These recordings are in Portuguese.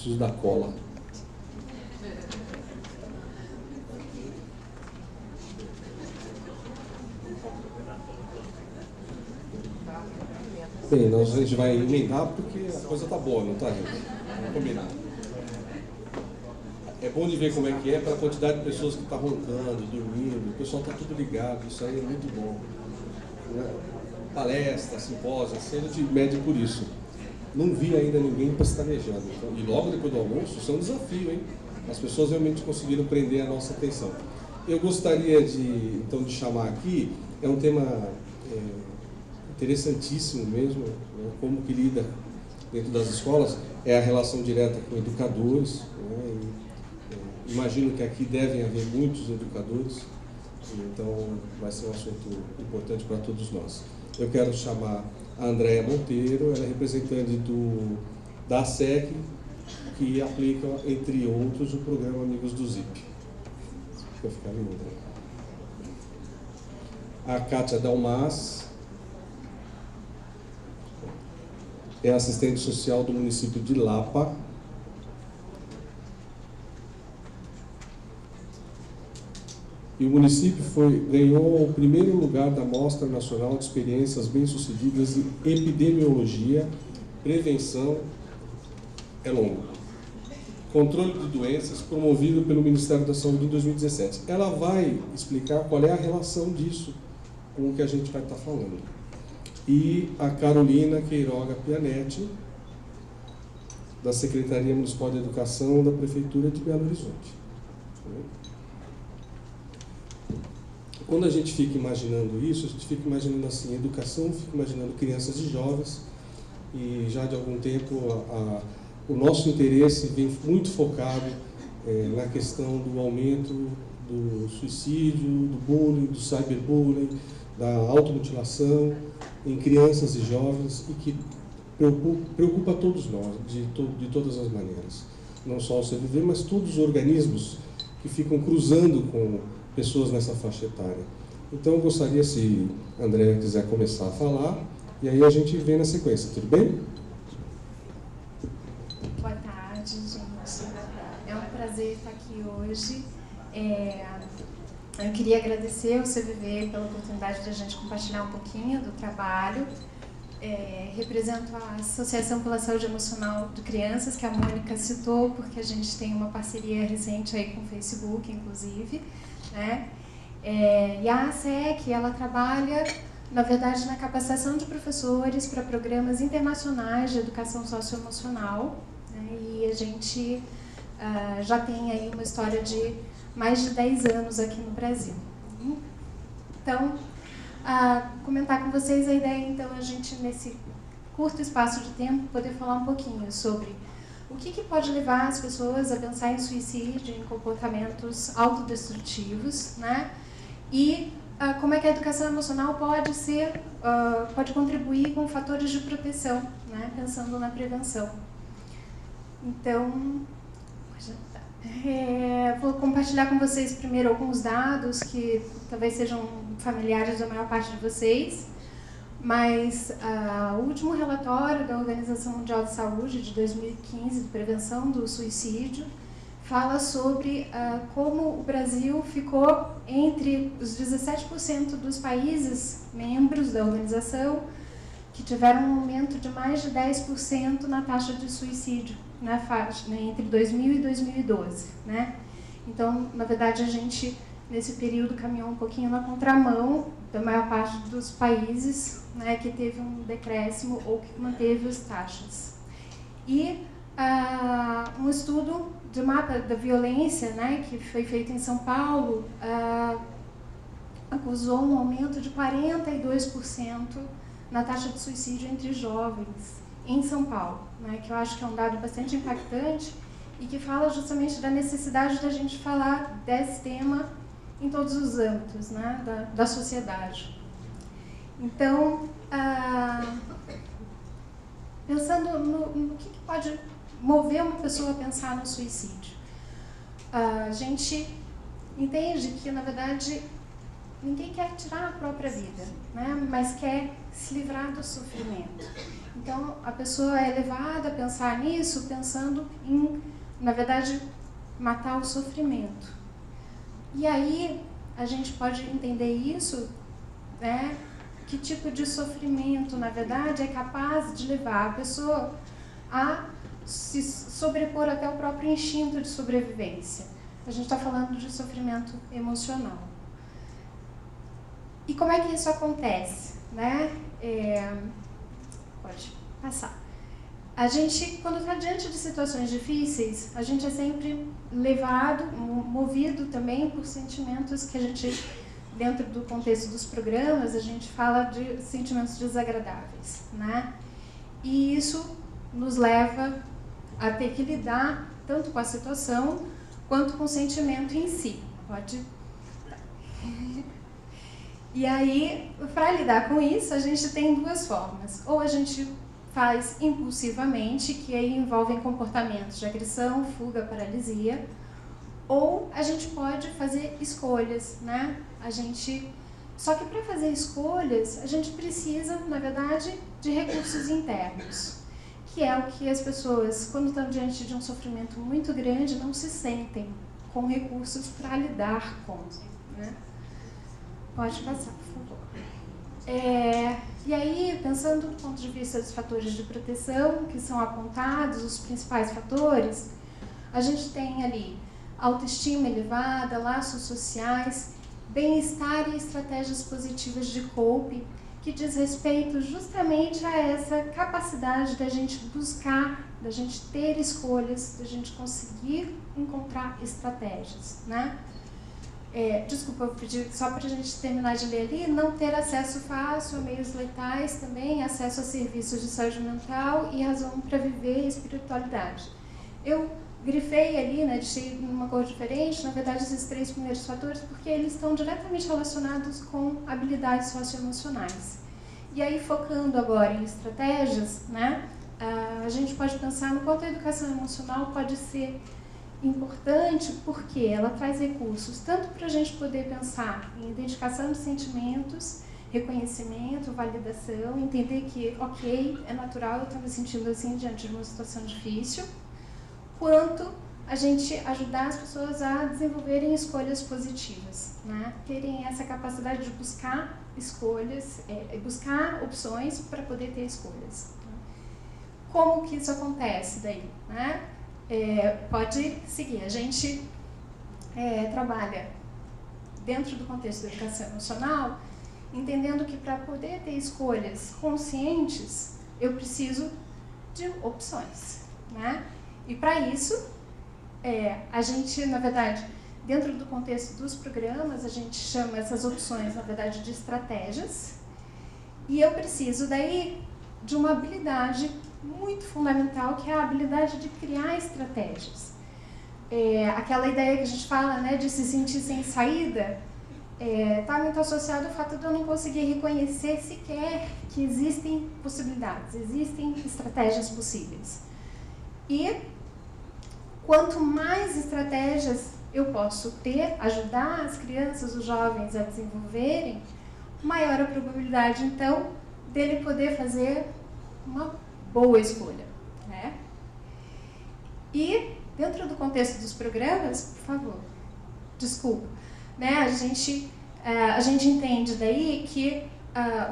Preciso da cola. Bem, a gente vai emendar porque a coisa tá boa, não tá, gente? Vamos combinar. É bom de ver como é que é pela quantidade de pessoas que estão roncando, dormindo, o pessoal está tudo ligado, isso aí é muito bom. Palestra, simpósio, assim, a gente mede por isso. Não vi ainda ninguém pestanejando. Então, e logo depois do almoço, isso é um desafio, hein? As pessoas realmente conseguiram prender a nossa atenção. Eu gostaria então de chamar aqui, é um tema interessantíssimo mesmo, né? Como que lida dentro das escolas, é a relação direta com educadores, né? Imagino que aqui devem haver muitos educadores, então vai ser um assunto importante para todos nós. Eu quero chamar a Andréia Monteiro, ela é representante da ASEC, que aplica, entre outros, o programa Amigos do ZIP. Vai ficar lindo. A Kátia Dalmas é assistente social do município de Lapa. E o município ganhou o primeiro lugar da Mostra Nacional de Experiências Bem-Sucedidas em Epidemiologia, Prevenção, Controle de Doenças, promovido pelo Ministério da Saúde em 2017. Ela vai explicar qual é a relação disso com o que a gente vai estar falando. E a Carolina Queiroga Pianetti, da Secretaria Municipal de Educação da Prefeitura de Belo Horizonte. Quando a gente fica imaginando isso, a gente fica imaginando assim, educação, fica imaginando crianças e jovens, e já de algum tempo o nosso interesse vem muito focado na questão do aumento do suicídio, do bullying, do cyberbullying, da automutilação em crianças e jovens, e que preocupa todos nós, de todas as maneiras. Não só o CVV, mas todos os organismos que ficam cruzando com pessoas nessa faixa etária. Então, eu gostaria, se a Andréia quiser começar a falar, e aí a gente vem na sequência, tudo bem? Boa tarde, gente. É um prazer estar aqui hoje. Eu queria agradecer ao CVV pela oportunidade de a gente compartilhar um pouquinho do trabalho. Represento a Associação pela Saúde Emocional de Crianças, que a Mônica citou, porque a gente tem uma parceria recente aí com o Facebook, inclusive, né? E a ASEC, ela trabalha, na verdade, na capacitação de professores para programas internacionais de educação socioemocional, né? E a gente já tem aí uma história de mais de 10 anos aqui no Brasil. Então, comentar com vocês a ideia, então, a gente, nesse curto espaço de tempo, poder falar um pouquinho sobre o que pode levar as pessoas a pensar em suicídio, em comportamentos autodestrutivos, né? E como é que a educação emocional pode contribuir com fatores de proteção, né? Pensando na prevenção. Então, vou compartilhar com vocês primeiro alguns dados que talvez sejam familiares da maior parte de vocês, mas o último relatório da Organização Mundial de Saúde de 2015, de prevenção do suicídio, fala sobre como o Brasil ficou entre os 17% dos países membros da organização que tiveram um aumento de mais de 10% na taxa de suicídio na faixa, né, entre 2000 e 2012, né? Então, na verdade, a gente, nesse período, caminhou um pouquinho na contramão da maior parte dos países, né, que teve um decréscimo ou que manteve as taxas. E um estudo de mapa da violência, né, que foi feito em São Paulo, acusou um aumento de 42% na taxa de suicídio entre jovens em São Paulo, né, que eu acho que é um dado bastante impactante e que fala justamente da necessidade da gente falar desse tema em todos os âmbitos, né, da sociedade. Então, pensando no que pode mover uma pessoa a pensar no suicídio, a gente entende que, na verdade, ninguém quer tirar a própria vida, né, mas quer se livrar do sofrimento. Então, a pessoa é levada a pensar nisso, pensando em, na verdade, matar o sofrimento. E aí, a gente pode entender isso, né? Que tipo de sofrimento, na verdade, é capaz de levar a pessoa a se sobrepor até o próprio instinto de sobrevivência. A gente está falando de sofrimento emocional. E como é que isso acontece, né? Pode passar. A gente, quando está diante de situações difíceis, a gente é sempre levado, movido também por sentimentos que a gente, dentro do contexto dos programas, a gente fala de sentimentos desagradáveis, né? E isso nos leva a ter que lidar tanto com a situação quanto com o sentimento em si. Pode. E aí, para lidar com isso, a gente tem duas formas. Ou a gente faz impulsivamente, que aí envolvem comportamentos de agressão, fuga, paralisia, ou a gente pode fazer escolhas, né? Só que para fazer escolhas, a gente precisa, na verdade, de recursos internos, que é o que as pessoas, quando estão diante de um sofrimento muito grande, não se sentem com recursos para lidar com, né? Pode passar, por favor. E aí, pensando do ponto de vista dos fatores de proteção, que são apontados, os principais fatores, a gente tem ali autoestima elevada, laços sociais, bem-estar e estratégias positivas de coping, que diz respeito justamente a essa capacidade da gente buscar, da gente ter escolhas, da gente conseguir encontrar estratégias, né? Desculpa, eu pedi só para a gente terminar de ler ali, não ter acesso fácil a meios letais também, acesso a serviços de saúde mental e razão para viver e espiritualidade. Eu grifei ali, né, deixei numa cor diferente, na verdade, esses 3 primeiros fatores, porque eles estão diretamente relacionados com habilidades socioemocionais. E aí, focando agora em estratégias, né, a gente pode pensar no quanto a educação emocional pode ser importante, porque ela traz recursos tanto para a gente poder pensar em identificação de sentimentos, reconhecimento, validação, entender que, ok, é natural eu estar me sentindo assim diante de uma situação difícil, quanto a gente ajudar as pessoas a desenvolverem escolhas positivas, né? Terem essa capacidade de buscar escolhas, buscar opções para poder ter escolhas. Como que isso acontece daí, né? Pode seguir. A gente trabalha dentro do contexto da educação emocional, entendendo que para poder ter escolhas conscientes, eu preciso de opções, né? E para isso, a gente, na verdade, dentro do contexto dos programas, a gente chama essas opções, na verdade, de estratégias, e eu preciso daí de uma habilidade muito fundamental, que é a habilidade de criar estratégias. Aquela ideia que a gente fala, né, de se sentir sem saída, está muito associado ao fato de eu não conseguir reconhecer sequer que existem possibilidades, existem estratégias possíveis. E quanto mais estratégias eu posso ter, ajudar as crianças, os jovens a desenvolverem, maior a probabilidade, então, dele poder fazer uma boa escolha, né? E, dentro do contexto dos programas, por favor, desculpa, né? A gente entende daí que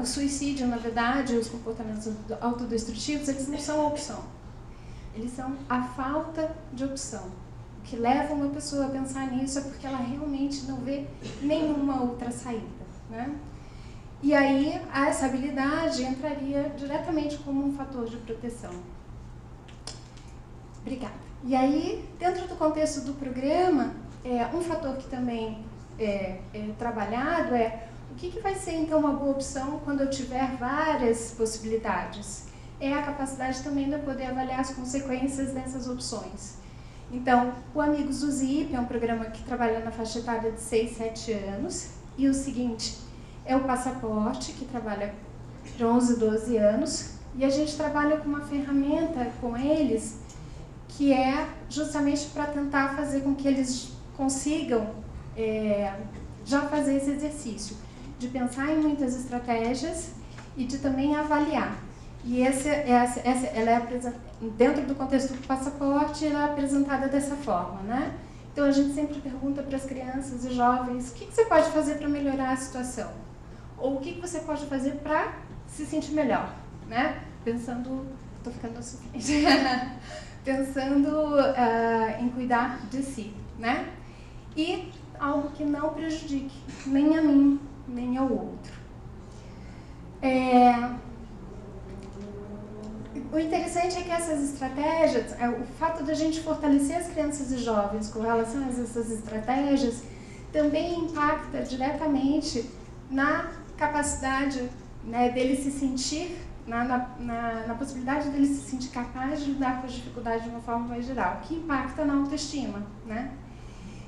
o suicídio, na verdade, os comportamentos autodestrutivos, eles não são a opção. Eles são a falta de opção. O que leva uma pessoa a pensar nisso é porque ela realmente não vê nenhuma outra saída, né? E aí, essa habilidade entraria diretamente como um fator de proteção. Obrigada. E aí, dentro do contexto do programa, um fator que também é trabalhado o que vai ser, então, uma boa opção quando eu tiver várias possibilidades? É a capacidade também de eu poder avaliar as consequências dessas opções. Então, o Amigos do ZIP é um programa que trabalha na faixa etária de 6, 7 anos, e o seguinte, é o Passaporte, que trabalha de 11, 12 anos, e a gente trabalha com uma ferramenta com eles que é justamente para tentar fazer com que eles consigam já fazer esse exercício de pensar em muitas estratégias e de também avaliar. E ela é dentro do contexto do passaporte, ela é apresentada dessa forma, né? Então a gente sempre pergunta para as crianças e jovens o que você pode fazer para melhorar a situação, ou o que você pode fazer para se sentir melhor, né? Pensando, estou ficando assim, pensando em cuidar de si, né? E algo que não prejudique nem a mim, nem ao outro. O interessante é que essas estratégias, o fato da gente fortalecer as crianças e jovens com relação a essas estratégias, também impacta diretamente na capacidade, né, dele se sentir, na possibilidade dele se sentir capaz de lidar com as dificuldades de uma forma mais geral, que impacta na autoestima, né?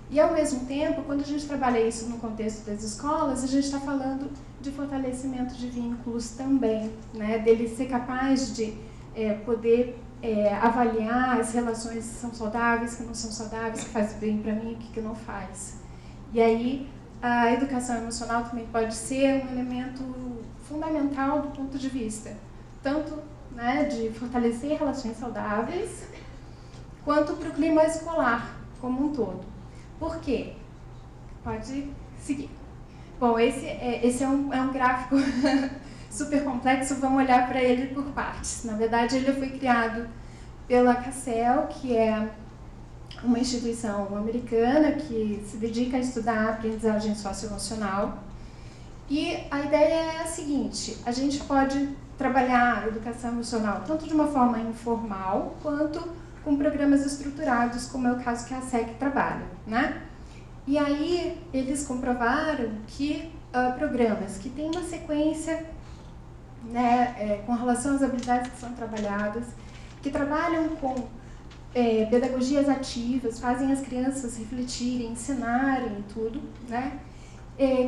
E, ao mesmo tempo, quando a gente trabalha isso no contexto das escolas, a gente está falando de fortalecimento de vínculos também, né? Dele ser capaz de poder avaliar as relações que são saudáveis, que não são saudáveis, que faz bem para mim e o que não faz. E aí, a educação emocional também pode ser um elemento fundamental do ponto de vista, tanto, né, de fortalecer relações saudáveis, quanto para o clima escolar como um todo. Por quê? Pode seguir. Bom, esse é um gráfico super complexo, vamos olhar para ele por partes. Na verdade, ele foi criado pela CACEL, que é uma instituição americana que se dedica a estudar a aprendizagem socioemocional. E a ideia é a seguinte: a gente pode trabalhar a educação emocional tanto de uma forma informal, quanto com programas estruturados, como é o caso que a SEC trabalha, né? E aí eles comprovaram que programas que têm uma sequência, né, com relação às habilidades que são trabalhadas, que trabalham com pedagogias ativas, fazem as crianças refletirem, ensinarem tudo, né?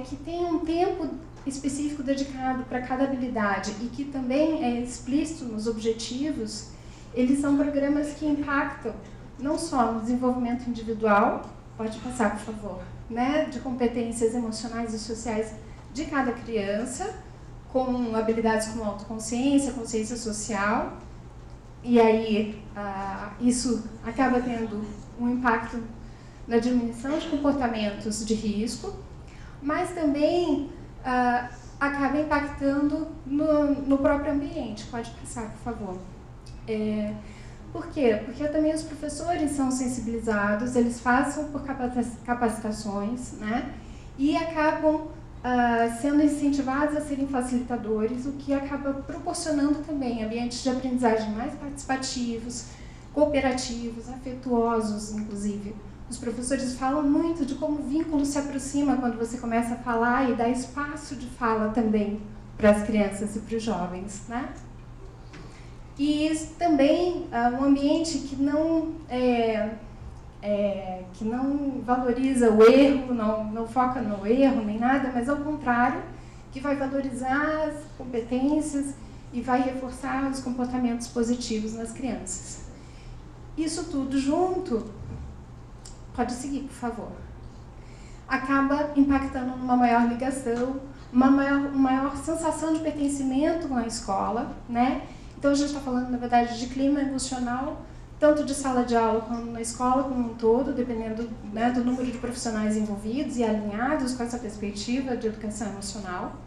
Que tem um tempo específico dedicado para cada habilidade e que também é explícito nos objetivos, eles são programas que impactam não só no desenvolvimento individual, pode passar, por favor, né, de competências emocionais e sociais de cada criança, com habilidades como autoconsciência, consciência social, e aí isso acaba tendo um impacto na diminuição de comportamentos de risco, mas também acaba impactando no próprio ambiente. Pode passar, por favor. Por quê? Porque também os professores são sensibilizados, eles passam por capacitações, né? E acabam sendo incentivados a serem facilitadores, o que acaba proporcionando também ambientes de aprendizagem mais participativos, cooperativos, afetuosos, inclusive. Os professores falam muito de como o vínculo se aproxima quando você começa a falar e dá espaço de fala também para as crianças e para os jovens, né? E também um ambiente que não valoriza o erro, não foca no erro nem nada, mas ao contrário, que vai valorizar as competências e vai reforçar os comportamentos positivos nas crianças. Isso tudo junto, pode seguir, por favor, acaba impactando numa maior ligação, uma maior sensação de pertencimento na escola, né? Então a gente está falando, na verdade, de clima emocional, tanto de sala de aula como na escola como um todo, dependendo, né, do número de profissionais envolvidos e alinhados com essa perspectiva de educação emocional,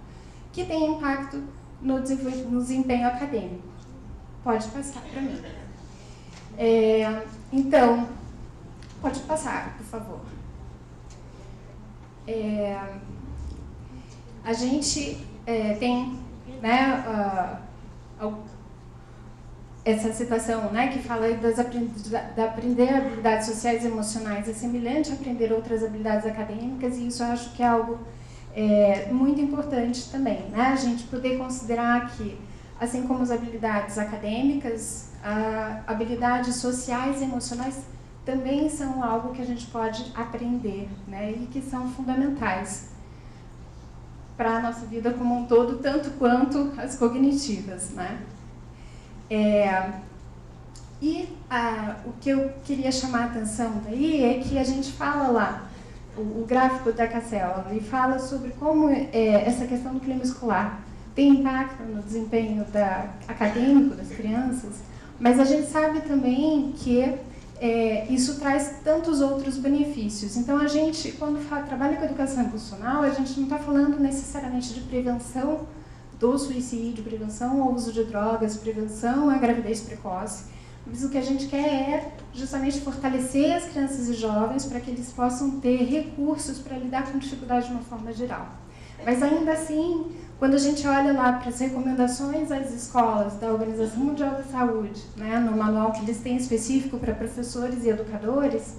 que tem impacto no desempenho acadêmico. Pode passar para mim. Então, pode passar, por favor. A gente tem, né, essa citação, né, que fala da aprender habilidades sociais e emocionais é semelhante a aprender outras habilidades acadêmicas, e isso eu acho que é algo muito importante também, né, a gente poder considerar que, assim como as habilidades acadêmicas, habilidades sociais e emocionais também são algo que a gente pode aprender, né, e que são fundamentais para a nossa vida como um todo, tanto quanto as cognitivas, né. O que eu queria chamar a atenção daí é que a gente fala lá, o gráfico da CACEL, ele fala sobre como essa questão do clima escolar tem impacto no desempenho acadêmico das crianças, mas a gente sabe também que isso traz tantos outros benefícios. Então, a gente, quando trabalha com educação emocional, a gente não está falando necessariamente de prevenção do suicídio, prevenção ao uso de drogas, prevenção à gravidez precoce, mas o que a gente quer é justamente fortalecer as crianças e jovens para que eles possam ter recursos para lidar com dificuldade de uma forma geral. Mas ainda assim, quando a gente olha lá para as recomendações às escolas da Organização Mundial da Saúde, né, no manual que eles têm específico para professores e educadores,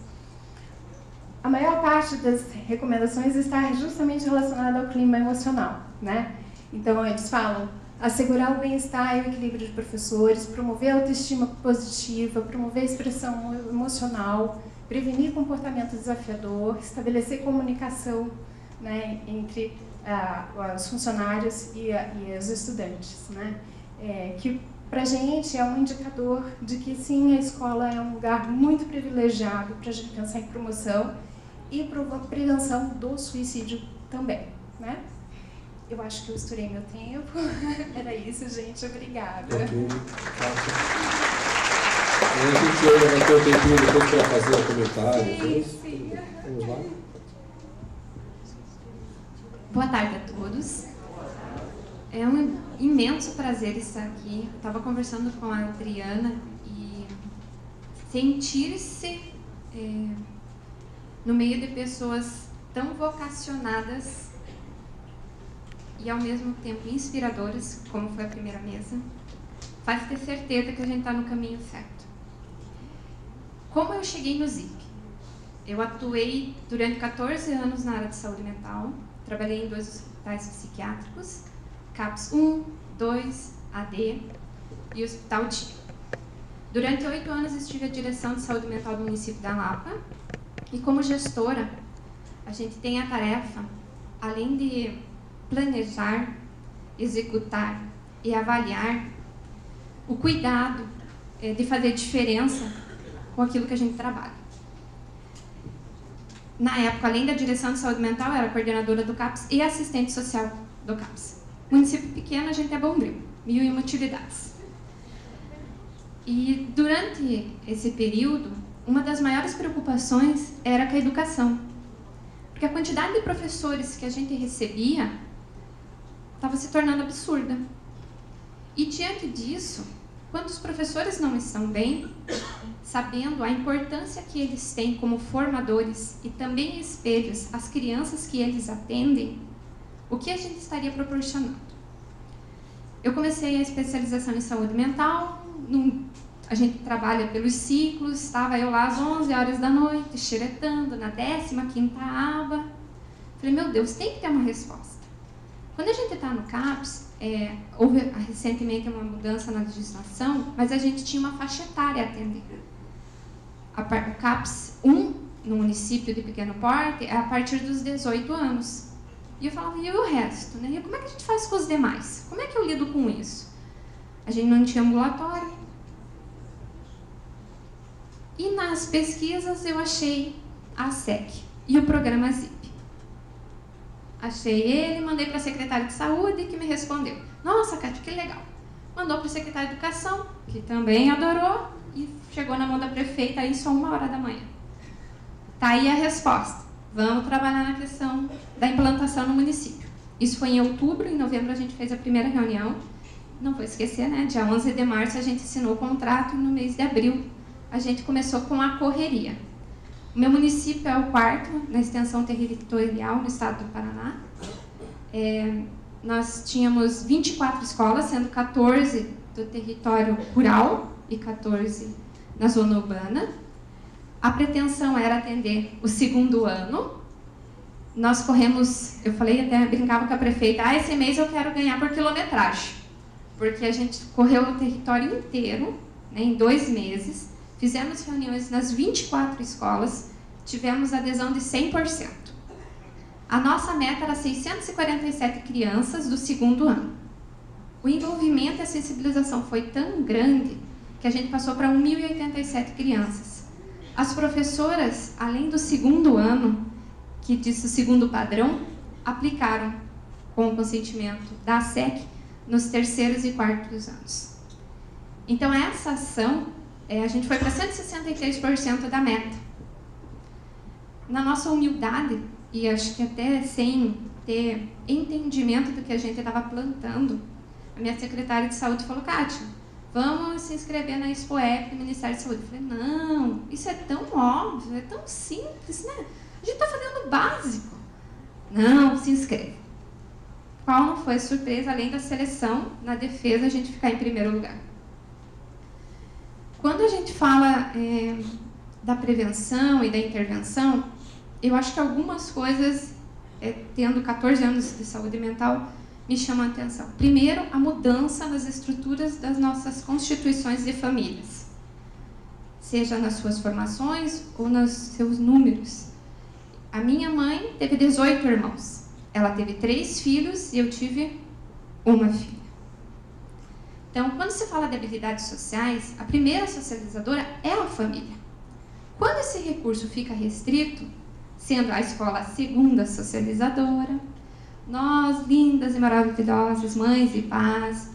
a maior parte das recomendações está justamente relacionada ao clima emocional, né? Então, eles falam assegurar o bem-estar e o equilíbrio de professores, promover a autoestima positiva, promover a expressão emocional, prevenir comportamento desafiador, estabelecer comunicação, né, entre os funcionários e os estudantes, né? Que para a gente é um indicador de que sim, a escola é um lugar muito privilegiado para a gente pensar em promoção e prevenção do suicídio também, né? Eu acho que eu estourei meu tempo. Era isso, gente. Obrigada. Ok. A gente vai ter um tempinho depois para fazer um comentário. Sim. Vamos lá. Boa tarde a todos. É um imenso prazer estar aqui. Eu estava conversando com a Adriana e sentir-se no meio de pessoas tão vocacionadas e ao mesmo tempo inspiradoras, como foi a primeira mesa, faz ter certeza que a gente está no caminho certo. Como eu cheguei no ZIP? Eu atuei durante 14 anos na área de saúde mental. Trabalhei em 2 hospitais psiquiátricos, CAPS 1, 2, AD e Hospital DI. Durante 8 anos estive à direção de saúde mental do município da Lapa e como gestora, a gente tem a tarefa, além de planejar, executar e avaliar, o cuidado de fazer diferença com aquilo que a gente trabalha. Na época, além da direção de saúde mental, eu era coordenadora do CAPS e assistente social do CAPS. Município pequeno, a gente é bombril, 1001 atividades. E durante esse período, uma das maiores preocupações era com a educação. Porque a quantidade de professores que a gente recebia estava se tornando absurda. E diante disso, quando os professores não estão bem, sabendo a importância que eles têm como formadores e também espelhos às crianças que eles atendem, o que a gente estaria proporcionando? Eu comecei a especialização em saúde mental, a gente trabalha pelos ciclos, estava eu lá às 11 horas da noite, xeretando na 15ª aba. Falei, meu Deus, tem que ter uma resposta. Quando a gente está no CAPS, houve recentemente uma mudança na legislação, mas a gente tinha uma faixa etária a atender. O CAPS 1, no município de pequeno porte, é a partir dos 18 anos. E eu falava, e o resto? Né? E como é que a gente faz com os demais? Como é que eu lido com isso? A gente não tinha ambulatório. E nas pesquisas eu achei a SEC e o programa ZIP. Achei ele, mandei para a secretária de saúde, que me respondeu. Nossa, Cátia, que legal. Mandou para o secretário de educação, que também adorou, e chegou na mão da prefeita, isso às 1h da manhã. Tá aí a resposta. Vamos trabalhar na questão da implantação no município. Isso foi em outubro, em novembro a gente fez a primeira reunião. Não vou esquecer, né? Dia 11 de março a gente assinou o contrato e no mês de abril a gente começou com a correria. O meu município é o 4º na extensão territorial no estado do Paraná. Nós tínhamos 24 escolas, sendo 14 do território rural e 14 na zona urbana. A pretensão era atender o 2º ano. Nós corremos, eu falei, até brincava com a prefeita, esse mês eu quero ganhar por quilometragem. Porque a gente correu o território inteiro, né, em 2 meses. Fizemos reuniões nas 24 escolas, tivemos adesão de 100%. A nossa meta era 647 crianças do 2º ano. O envolvimento e a sensibilização foi tão grande que a gente passou para 1.087 crianças. As professoras, além do 2º ano, que disse o 2º padrão, aplicaram, com o consentimento da SEC, nos terceiros e quartos anos. Então, essa ação, a gente foi para 163% da meta. Na nossa humildade, e acho que até sem ter entendimento do que a gente estava plantando, a minha secretária de saúde falou: Kátia, vamos se inscrever na Expoep do Ministério da Saúde. Eu falei: não, isso é tão óbvio, é tão simples, né? A gente está fazendo o básico. Não, se inscreve. Qual não foi a surpresa, além da seleção, na defesa, a gente ficar em primeiro lugar? Quando a gente fala da prevenção e da intervenção, eu acho que algumas coisas, tendo 14 anos de saúde mental, me chamam a atenção. Primeiro, a mudança nas estruturas das nossas constituições de famílias, seja nas suas formações ou nos seus números. A minha mãe teve 18 irmãos. Ela teve 3 filhos e eu tive uma filha. Então, quando se fala de habilidades sociais, a primeira socializadora é a família. Quando esse recurso fica restrito, sendo a escola a segunda socializadora, nós, lindas e maravilhosas mães e pais,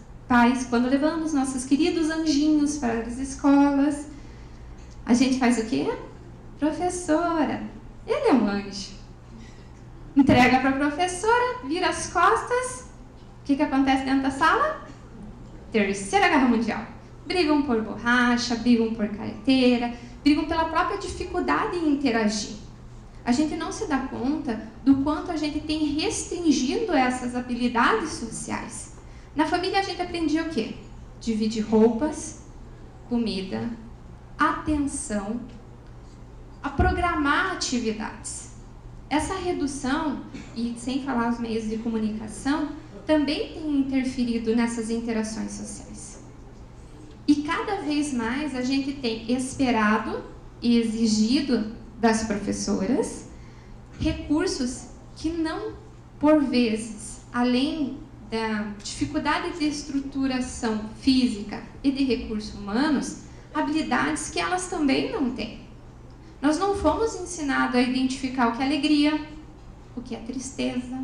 quando levamos nossos queridos anjinhos para as escolas, a gente faz o quê? Professora, ele é um anjo. Entrega para a professora, vira as costas, o que acontece dentro da sala? Terceira Guerra Mundial. Brigam por borracha, brigam por carteira, brigam pela própria dificuldade em interagir. A gente não se dá conta do quanto a gente tem restringido essas habilidades sociais. Na família a gente aprendia o quê? Dividir roupas, comida, atenção, a programar atividades. Essa redução, e sem falar os meios de comunicação, também tem interferido nessas interações sociais. E cada vez mais a gente tem esperado e exigido das professoras recursos que não, por vezes, além da dificuldade de estruturação física e de recursos humanos, habilidades que elas também não têm. Nós não fomos ensinados a identificar o que é alegria, o que é tristeza,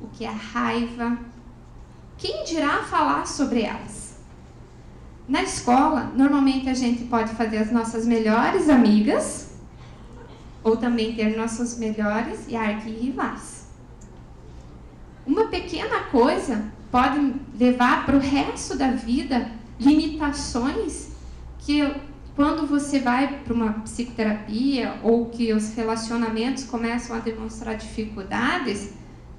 o que é raiva. Quem dirá falar sobre elas? Na escola, normalmente a gente pode fazer as nossas melhores amigas ou também ter nossos melhores e arquirrivais. Uma pequena coisa pode levar para o resto da vida limitações que, quando você vai para uma psicoterapia ou que os relacionamentos começam a demonstrar dificuldades,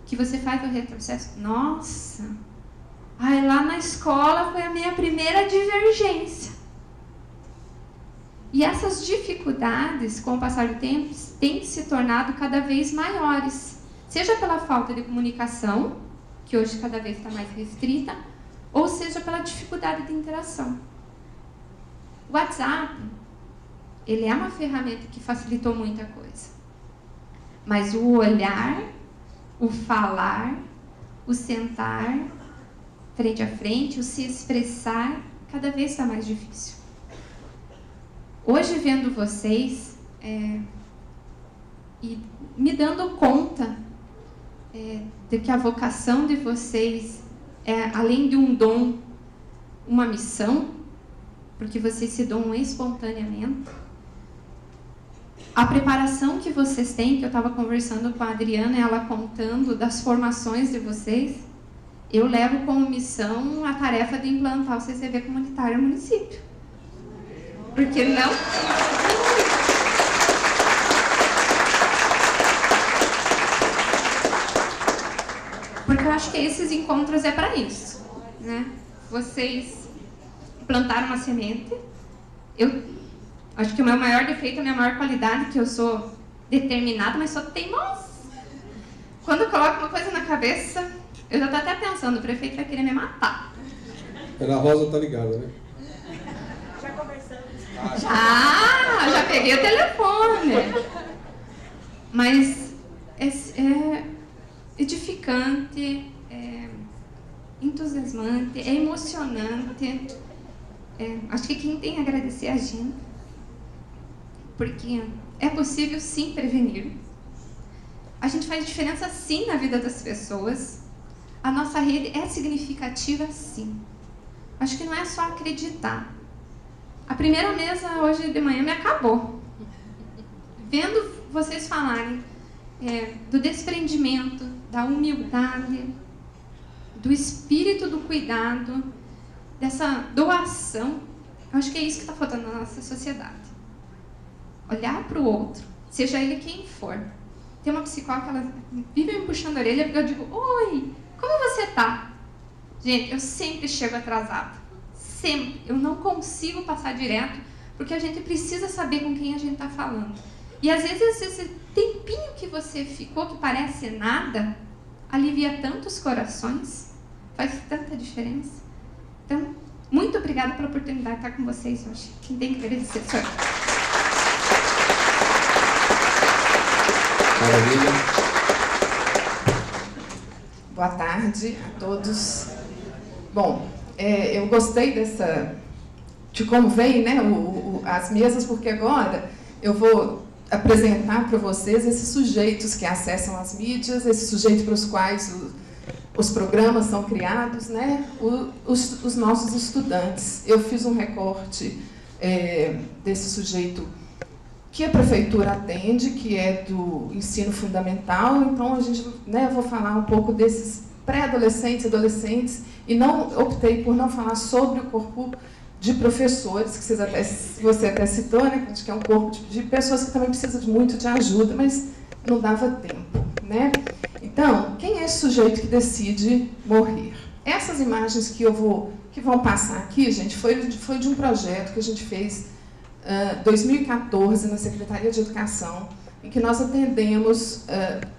que você faz o retrocesso. Nossa, lá na escola foi a minha primeira divergência. E essas dificuldades, com o passar do tempo, têm se tornado cada vez maiores. Seja pela falta de comunicação, que hoje cada vez está mais restrita, ou seja pela dificuldade de interação. O WhatsApp, ele é uma ferramenta que facilitou muita coisa. Mas o olhar, o falar, o sentar frente a frente, o se expressar, cada vez está mais difícil. Hoje, vendo vocês e me dando conta de que a vocação de vocês é, além de um dom, uma missão, porque vocês se doam espontaneamente. A preparação que vocês têm, que eu estava conversando com a Adriana, ela contando das formações de vocês, eu levo como missão a tarefa de implantar o CCV comunitário no município. Porque não... Porque eu acho que esses encontros é para isso, né? Vocês plantaram uma semente. Eu acho que o meu maior defeito, a minha maior qualidade, que eu sou determinada, mas sou teimosa. Quando eu coloco uma coisa na cabeça, eu já estou até pensando, o prefeito vai querer me matar. Ana Rosa tá ligada, né? Já conversamos. Já peguei o telefone. Mas é edificante, é entusiasmante, é emocionante. Acho que quem tem a agradecer é a gente. Porque é possível sim prevenir. A gente faz diferença sim na vida das pessoas. a nossa rede é significativa, sim. Acho que não é só acreditar. A primeira mesa hoje de manhã me acabou. Vendo vocês falarem do desprendimento, da humildade, do espírito do cuidado, dessa doação, eu acho que é isso que está faltando na nossa sociedade. Olhar para o outro, seja ele quem for. Tem uma psicóloga que ela vive me puxando a orelha porque eu digo: oi, como você tá? Gente, eu sempre chego atrasada. Sempre. Eu não consigo passar direto porque a gente precisa saber com quem a gente está falando. E às vezes esse tempinho que você ficou, que parece nada, alivia tantos corações, faz tanta diferença. Então, muito obrigada pela oportunidade de estar com vocês hoje. Quem tem que agradecer sou eu. Maravilha. Boa tarde a todos. Bom, eu gostei de como veio, né, as mesas, porque agora eu vou apresentar para vocês esses sujeitos que acessam as mídias, esses sujeitos para os quais os programas são criados, né, os nossos estudantes. Eu fiz um recorte desse sujeito que a prefeitura atende, que é do ensino fundamental. Então, eu vou falar um pouco desses pré-adolescentes e adolescentes, e optei por não falar sobre o corpo de professores, que você até citou, né, que é um corpo de pessoas que também precisam muito de ajuda, mas não dava tempo, né? Então, quem é esse sujeito que decide morrer? Essas imagens que vão passar aqui, gente, foi de um projeto que a gente fez 2014 na Secretaria de Educação, em que nós atendemos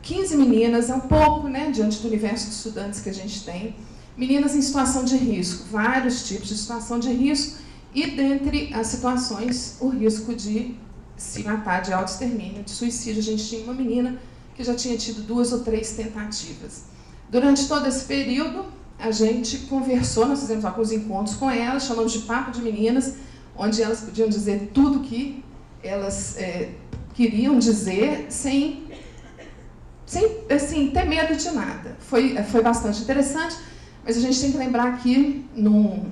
15 meninas, é um pouco, né, diante do universo de estudantes que a gente tem, meninas em situação de risco, vários tipos de situação de risco, e dentre as situações, o risco de se matar, de autoextermínio, de suicídio. A gente tinha uma menina que já tinha tido 2 ou 3 tentativas. Durante todo esse período, a gente conversou, nós fizemos alguns encontros com elas, chamamos de Papo de Meninas, onde elas podiam dizer tudo que elas queriam dizer, sem assim, ter medo de nada. Foi bastante interessante, mas a gente tem que lembrar que, no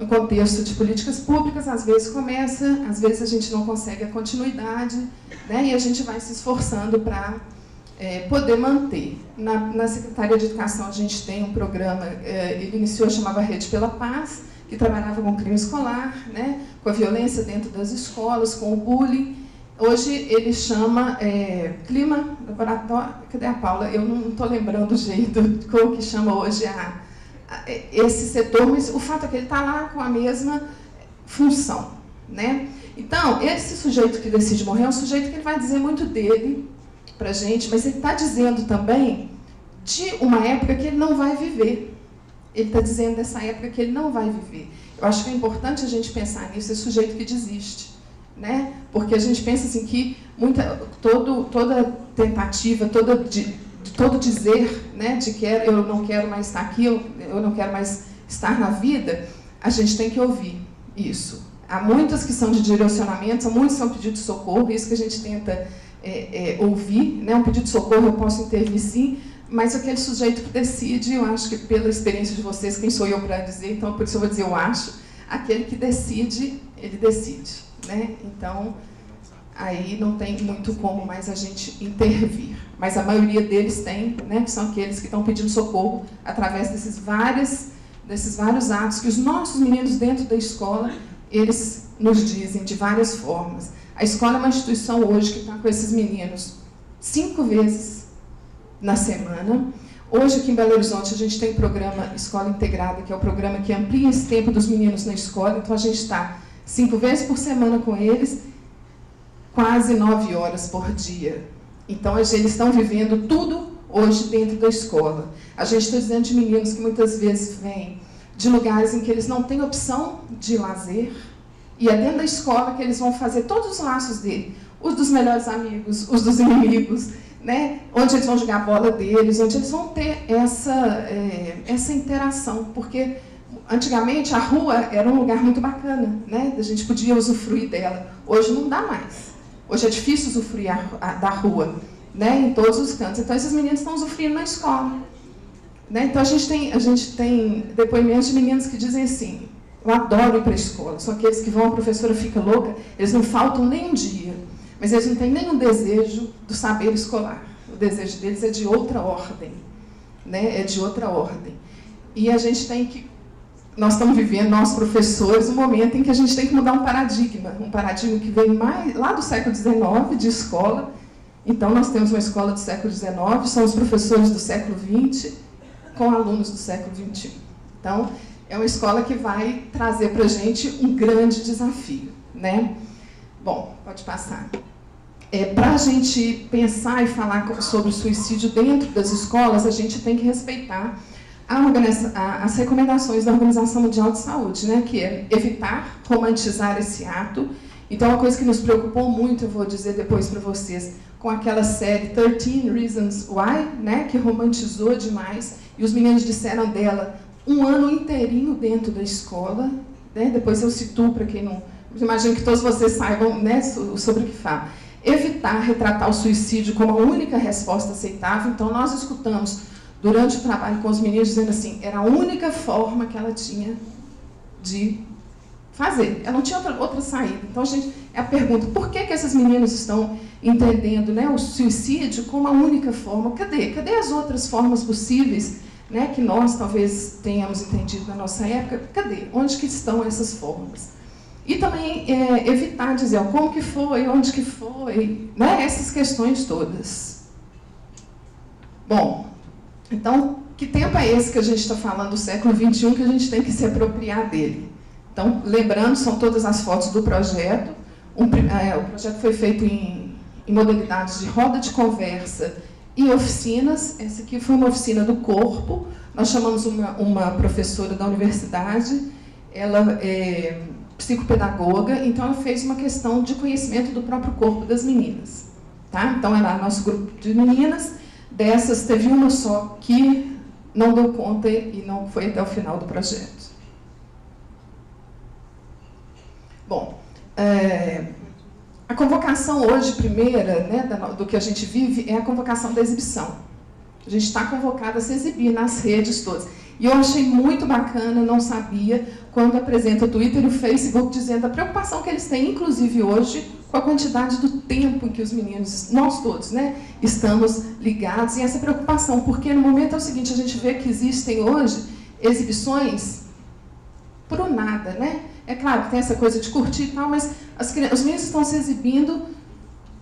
contexto de políticas públicas, às vezes começa, às vezes a gente não consegue a continuidade, né, e a gente vai se esforçando para poder manter. Na Secretaria de Educação, a gente tem um programa, ele iniciou, chamava Rede pela Paz, que trabalhava com crime escolar, né, com a violência dentro das escolas, com o bullying. Hoje ele chama Clima Laboratório. Cadê a Paula? Eu não estou lembrando o jeito como que chama hoje esse setor, mas o fato é que ele está lá com a mesma função, né? Então, esse sujeito que decide morrer é um sujeito que ele vai dizer muito dele para a gente, mas ele está dizendo também de uma época que ele não vai viver. Ele está dizendo dessa época que ele não vai viver. Eu acho que é importante a gente pensar nisso, esse sujeito que desiste, né? Porque a gente pensa assim que toda tentativa, todo dizer, né, de que eu não quero mais estar aqui, eu não quero mais estar na vida, a gente tem que ouvir isso. Há muitas que são de direcionamento, muitos são pedido de socorro, isso que a gente tenta ouvir, né? Um pedido de socorro eu posso intervir sim, mas aquele sujeito que decide, eu acho que pela experiência de vocês, quem sou eu para dizer, então por isso eu vou dizer eu acho, aquele que decide, ele decide, né? Então, aí não tem muito como mais a gente intervir. Mas a maioria deles tem, né, que são aqueles que estão pedindo socorro através desses vários atos que os nossos meninos dentro da escola, eles nos dizem de várias formas. A escola é uma instituição hoje que está com esses meninos 5 vezes na semana. Hoje, aqui em Belo Horizonte, a gente tem o programa Escola Integrada, que é o programa que amplia esse tempo dos meninos na escola. Então, a gente está 5 vezes por semana com eles, quase 9 horas por dia. Então, eles estão vivendo tudo hoje dentro da escola. A gente está dizendo de meninos que muitas vezes vêm de lugares em que eles não têm opção de lazer, e é dentro da escola que eles vão fazer todos os laços dele, os dos melhores amigos, os dos inimigos, né? Onde eles vão jogar a bola deles, onde eles vão ter essa interação, porque antigamente a rua era um lugar muito bacana, né? A gente podia usufruir dela. Hoje não dá mais. Hoje é difícil usufruir da rua, né? Em todos os cantos. Então esses meninos estão usufruindo na escola. Né? Então, a gente tem depoimentos de meninos que dizem assim: eu adoro ir para a escola, são aqueles que vão, a professora fica louca, eles não faltam nem um dia, mas eles não têm nenhum desejo do saber escolar. O desejo deles é de outra ordem, né? É de outra ordem. E a gente tem que, nós estamos vivendo, nós professores, um momento em que a gente tem que mudar um paradigma que vem mais lá do século XIX, de escola. Então, nós temos uma escola do século XIX, são os professores do século XX, com alunos do século XXI. Então, é uma escola que vai trazer para a gente um grande desafio, né? Bom, pode passar. Para a gente pensar e falar sobre o suicídio dentro das escolas, a gente tem que respeitar as recomendações da Organização Mundial de Saúde, né? Que é evitar romantizar esse ato. Então, uma coisa que nos preocupou muito, eu vou dizer depois para vocês, com aquela série 13 Reasons Why, né? Que romantizou demais, e os meninos disseram dela um ano inteirinho dentro da escola, né? Depois eu situo para quem não... Imagino que todos vocês saibam, né, sobre o que fala. Evitar retratar o suicídio como a única resposta aceitável. Então, nós escutamos, durante o trabalho com os meninos, dizendo assim, era a única forma que ela tinha de fazer. Ela não tinha outra saída. Então, a pergunta, por que esses meninos estão entendendo, né, o suicídio como a única forma? Cadê as outras formas possíveis, né, que nós talvez tenhamos entendido na nossa época? Cadê? Onde que estão essas formas? E também evitar dizer como que foi, onde que foi, né, essas questões todas. Bom, então, que tempo é esse que a gente está falando do século XXI, que a gente tem que se apropriar dele? Então, lembrando, são todas as fotos do projeto. O projeto foi feito em modalidades de roda de conversa e oficinas. Essa aqui foi uma oficina do corpo. Nós chamamos uma professora da universidade, ela é psicopedagoga, então ela fez uma questão de conhecimento do próprio corpo das meninas. Tá? Então, era nosso grupo de meninas. Dessas, teve uma só que não deu conta e não foi até o final do projeto. Bom, a convocação hoje, primeira, né, do que a gente vive, é a convocação da exibição. A gente está convocado a se exibir nas redes todas. E eu achei muito bacana, não sabia, quando apresenta o Twitter e o Facebook, dizendo a preocupação que eles têm, inclusive hoje, com a quantidade do tempo em que os meninos, nós todos, né, estamos ligados, e essa preocupação, porque no momento é o seguinte, a gente vê que existem hoje exibições por nada, né? É claro que tem essa coisa de curtir e tal, mas os meninos estão se exibindo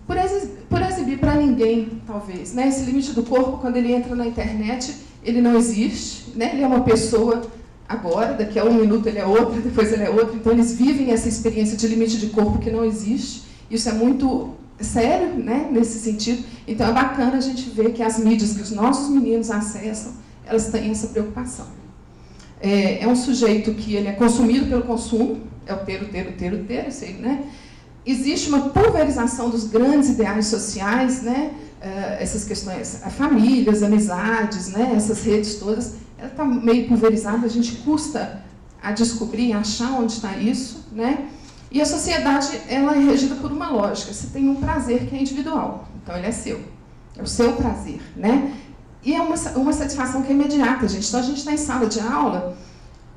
por exibir para ninguém, talvez, né? Esse limite do corpo, quando ele entra na internet, ele não existe, né? Ele é uma pessoa agora, daqui a um minuto ele é outra, depois ele é outra, então eles vivem essa experiência de limite de corpo que não existe. Isso é muito sério, né, nesse sentido. Então, é bacana a gente ver que as mídias que os nossos meninos acessam, elas têm essa preocupação. É um sujeito que ele é consumido pelo consumo, é o ter, sei, né? Existe uma pulverização dos grandes ideais sociais, né? Essas questões, famílias, amizades, né? Essas redes todas, ela está meio pulverizada, a gente custa a descobrir, achar onde está isso, né? E a sociedade, ela é regida por uma lógica. Você tem um prazer que é individual, então ele é seu. É o seu prazer, né? E é uma satisfação que é imediata, gente. Então, a gente está em sala de aula,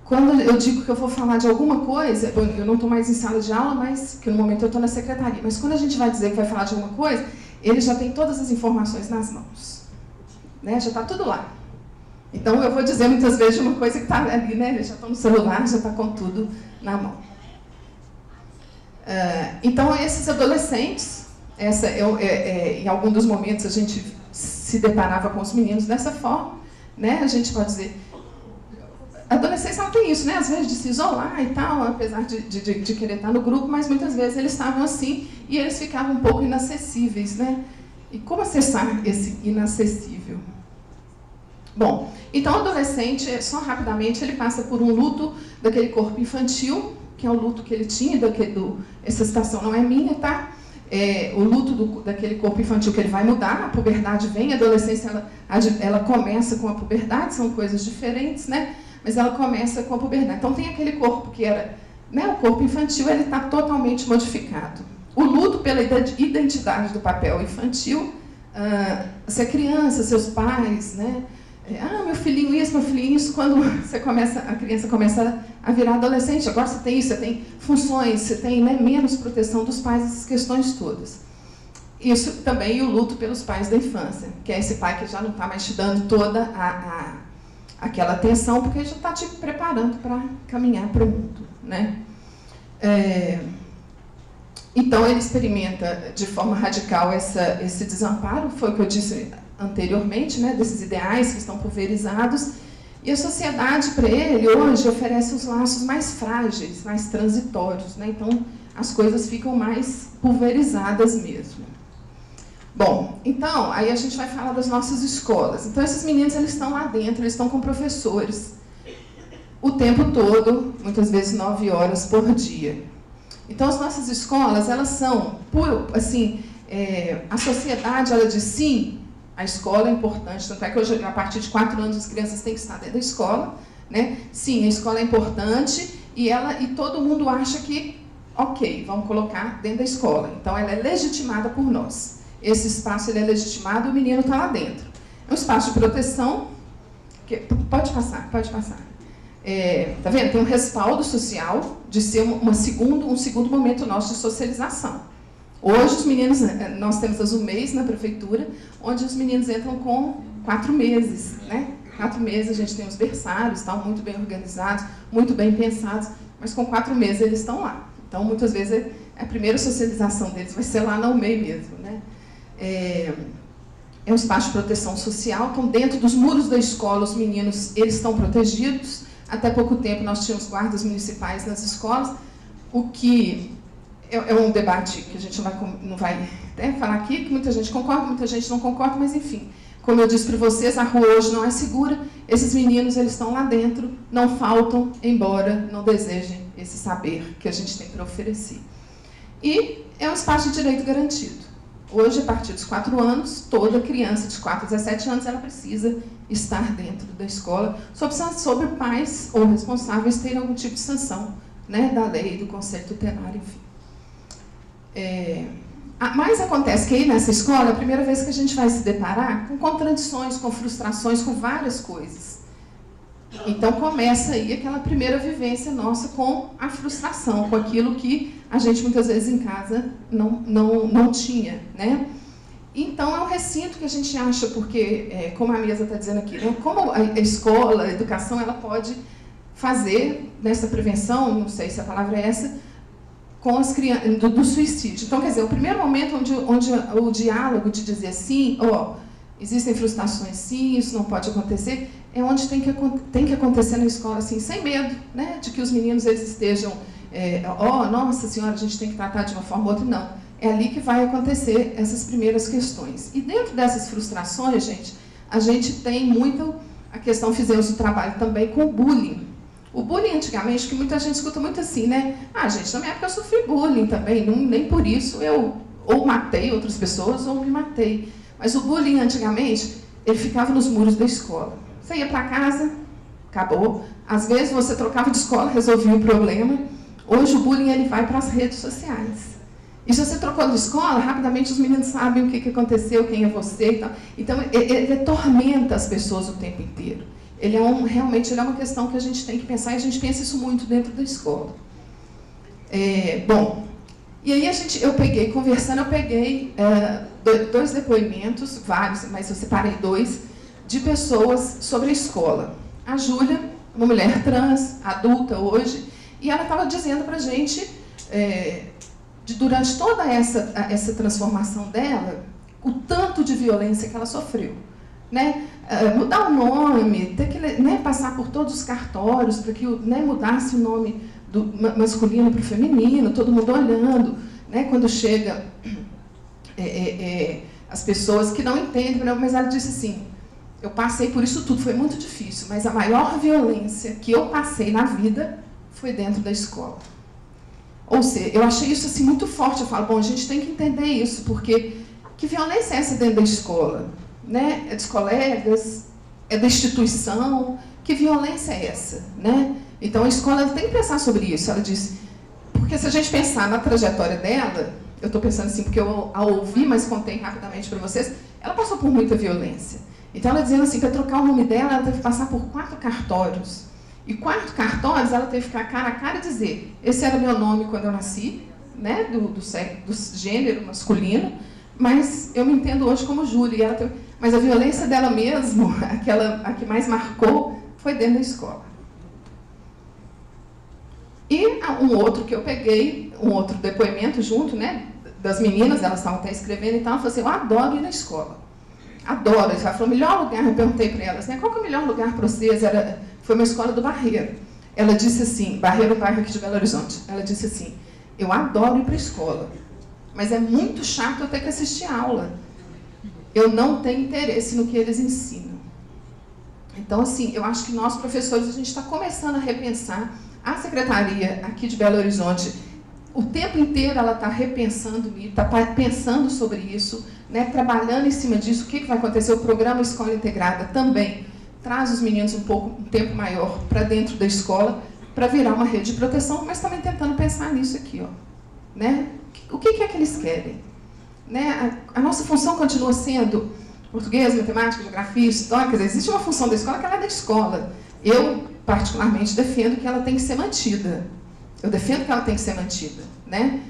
quando eu digo que eu vou falar de alguma coisa, bom, eu não estou mais em sala de aula, mas que no momento eu estou na secretaria, mas quando a gente vai dizer que vai falar de alguma coisa, ele já tem todas as informações nas mãos, né? Já está tudo lá. Então, eu vou dizer muitas vezes de uma coisa que está ali, né? Eles já estão no celular, já está com tudo na mão. Então, esses adolescentes, em algum dos momentos a gente se deparava com os meninos dessa forma, né? A gente pode dizer, a adolescência ela tem isso, né? Às vezes de se isolar e tal, apesar de querer estar no grupo, mas muitas vezes eles estavam assim e eles ficavam um pouco inacessíveis, né? E como acessar esse inacessível? Bom, então o adolescente, só rapidamente, ele passa por um luto daquele corpo infantil, que é o luto que ele tinha, essa citação não é minha, tá? O luto daquele corpo infantil que ele vai mudar, a puberdade vem, a adolescência ela começa com a puberdade, são coisas diferentes, né? Mas ela começa com a puberdade. Então tem aquele corpo que era, né, o corpo infantil, ele está totalmente modificado. O luto pela identidade do papel infantil, se a criança, seus pais, né, meu filhinho isso, quando a criança começa a virar adolescente, agora você tem isso, você tem funções, você tem, né, menos proteção dos pais, essas questões todas. Isso também, e o luto pelos pais da infância, que é esse pai que já não está mais te dando toda aquela atenção, porque já está te preparando para caminhar para o mundo, né? Então, ele experimenta de forma radical esse desamparo, foi o que eu disse anteriormente, né, desses ideais que estão pulverizados, e a sociedade, para ele, hoje, oferece os laços mais frágeis, mais transitórios, né? Então, as coisas ficam mais pulverizadas mesmo. Bom, então, aí a gente vai falar das nossas escolas. Então, esses meninos, eles estão lá dentro, eles estão com professores o tempo todo, muitas vezes 9 horas por dia. Então, as nossas escolas, elas são, a sociedade, ela diz sim, a escola é importante, tanto é que hoje, a partir de 4 anos, as crianças têm que estar dentro da escola, né? Sim, a escola é importante e todo mundo acha que, ok, vamos colocar dentro da escola. Então, ela é legitimada por nós. Esse espaço ele é legitimado e o menino está lá dentro. É um espaço de proteção, pode passar. Tá vendo? Tem um respaldo social de ser um segundo momento nosso de socialização. Hoje, os meninos, nós temos as UMEIs na prefeitura, onde os meninos entram com 4 meses, né? 4 meses a gente tem os berçários, estão muito bem organizados, muito bem pensados, mas com 4 meses eles estão lá. Então, muitas vezes, a primeira socialização deles vai ser lá na UMEI mesmo, né? É um espaço de proteção social, então, dentro dos muros da escola, os meninos, eles estão protegidos. Até pouco tempo, nós tínhamos guardas municipais nas escolas, o que é um debate que a gente não vai falar aqui, que muita gente concorda, muita gente não concorda, mas, enfim, como eu disse para vocês, a rua hoje não é segura, esses meninos, eles estão lá dentro, não faltam, embora não desejem esse saber que a gente tem para oferecer. E é um espaço de direito garantido. Hoje, a partir dos 4 anos, toda criança de 4 a 17 anos, ela precisa estar dentro da escola, sob pais ou responsáveis terem algum tipo de sanção, né, da lei, do conselho tutelar, enfim. Mas acontece que aí nessa escola, é a primeira vez que a gente vai se deparar com contradições, com frustrações, com várias coisas. Então, começa aí aquela primeira vivência nossa com a frustração, com aquilo que a gente, muitas vezes, em casa não tinha, né? Então, é um recinto que a gente acha, porque, como a Mesa está dizendo aqui, né, como a escola, a educação, ela pode fazer nessa prevenção, não sei se a palavra é essa, com as crianças, do suicídio. Então, quer dizer, o primeiro momento onde o diálogo de dizer sim, existem frustrações, sim, isso não pode acontecer, é onde tem que acontecer na escola, assim, sem medo, né, de que os meninos eles estejam, nossa senhora, a gente tem que tratar de uma forma ou outra, não. É ali que vai acontecer essas primeiras questões. E dentro dessas frustrações, gente, a gente tem muito a questão, fizemos o trabalho também com o bullying. O bullying, antigamente, que muita gente escuta muito assim, né? Gente, na minha época eu sofri bullying também, nem por isso eu ou matei outras pessoas ou me matei. Mas o bullying, antigamente, ele ficava nos muros da escola. Você ia para casa, acabou. Às vezes você trocava de escola, resolvia o problema. Hoje o bullying ele vai para as redes sociais. E se você trocou de escola, rapidamente os meninos sabem o que aconteceu, quem é você e tal. Então, ele atormenta as pessoas o tempo inteiro. Realmente, ele é uma questão que a gente tem que pensar, e a gente pensa isso muito dentro da escola. Bom, e aí eu peguei 2 depoimentos, vários, mas eu separei 2, de pessoas sobre a escola. A Júlia, uma mulher trans, adulta hoje, e ela estava dizendo para a gente, durante toda essa transformação dela, o tanto de violência que ela sofreu. Né? Mudar o nome, ter que, né, passar por todos os cartórios para que, né, mudasse o nome do masculino para o feminino, todo mundo olhando, né, quando chega as pessoas que não entendem, mas ela disse assim, eu passei por isso tudo, foi muito difícil, mas a maior violência que eu passei na vida foi dentro da escola. Ou seja, eu achei isso assim, muito forte, eu falo, bom, a gente tem que entender isso, porque que violência é essa dentro da escola? Né? É dos colegas, é da instituição, que violência é essa? Né? Então a escola tem que pensar sobre isso, ela disse, porque se a gente pensar na trajetória dela, eu estou pensando assim, porque eu a ouvi, mas contei rapidamente para vocês, ela passou por muita violência. Então, ela dizendo assim, para trocar o nome dela, ela teve que passar por 4 cartórios. E 4 cartórios, ela teve que ficar cara a cara e dizer, esse era meu nome quando eu nasci, né, do gênero masculino, mas eu me entendo hoje como Júlia. Mas a violência dela mesmo, a que mais marcou, foi dentro da escola. E um outro que eu peguei, um outro depoimento junto, né, das meninas, elas estavam até escrevendo e tal, ela falou assim, eu adoro ir na escola. Adoro. Ela falou, o melhor lugar, eu perguntei para elas, né, qual que é o melhor lugar para vocês? Foi uma escola do Barreiro. Ela disse assim, Barreiro, bairro aqui de Belo Horizonte, ela disse assim, eu adoro ir para a escola, mas é muito chato eu ter que assistir aula. Eu não tenho interesse no que eles ensinam. Então, assim, eu acho que nós, professores, a gente está começando a repensar. A secretaria aqui de Belo Horizonte, o tempo inteiro ela está repensando isso, está pensando sobre isso, né, trabalhando em cima disso. O que vai acontecer? O programa Escola Integrada também traz os meninos um tempo maior para dentro da escola, para virar uma rede de proteção, mas também tentando pensar nisso aqui, ó, né? O que é que eles querem? Né? A nossa função continua sendo português, matemática, geografia, história. Quer dizer, existe uma função da escola que ela é da escola. Eu, particularmente, defendo que ela tem que ser mantida. Eu defendo que ela tem que ser mantida, né?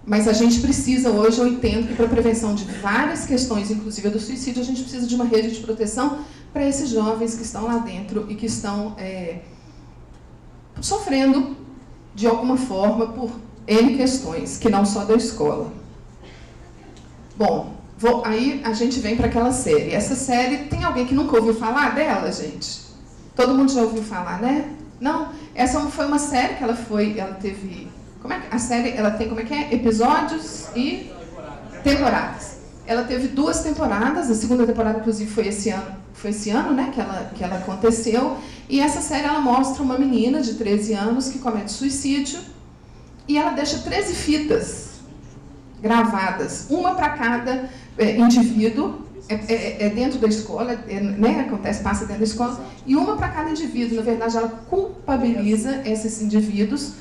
Mas a gente precisa, hoje, eu entendo que para a prevenção de várias questões, inclusive do suicídio, a gente precisa de uma rede de proteção para esses jovens que estão lá dentro e que estão sofrendo, de alguma forma, por N questões, que não só da escola. Bom, aí a gente vem para aquela série. Essa série, tem alguém que nunca ouviu falar dela, gente? Todo mundo já ouviu falar, né? Não? Essa foi uma série que ela teve... a série, ela tem, episódios e temporadas. Ela teve 2 temporadas, a segunda temporada, inclusive, foi esse ano, né, que ela aconteceu. E essa série, ela mostra uma menina de 13 anos que comete suicídio e ela deixa 13 fitas gravadas, uma para cada indivíduo, dentro da escola, né, passa dentro da escola, e uma para cada indivíduo. Na verdade, ela culpabiliza esses indivíduos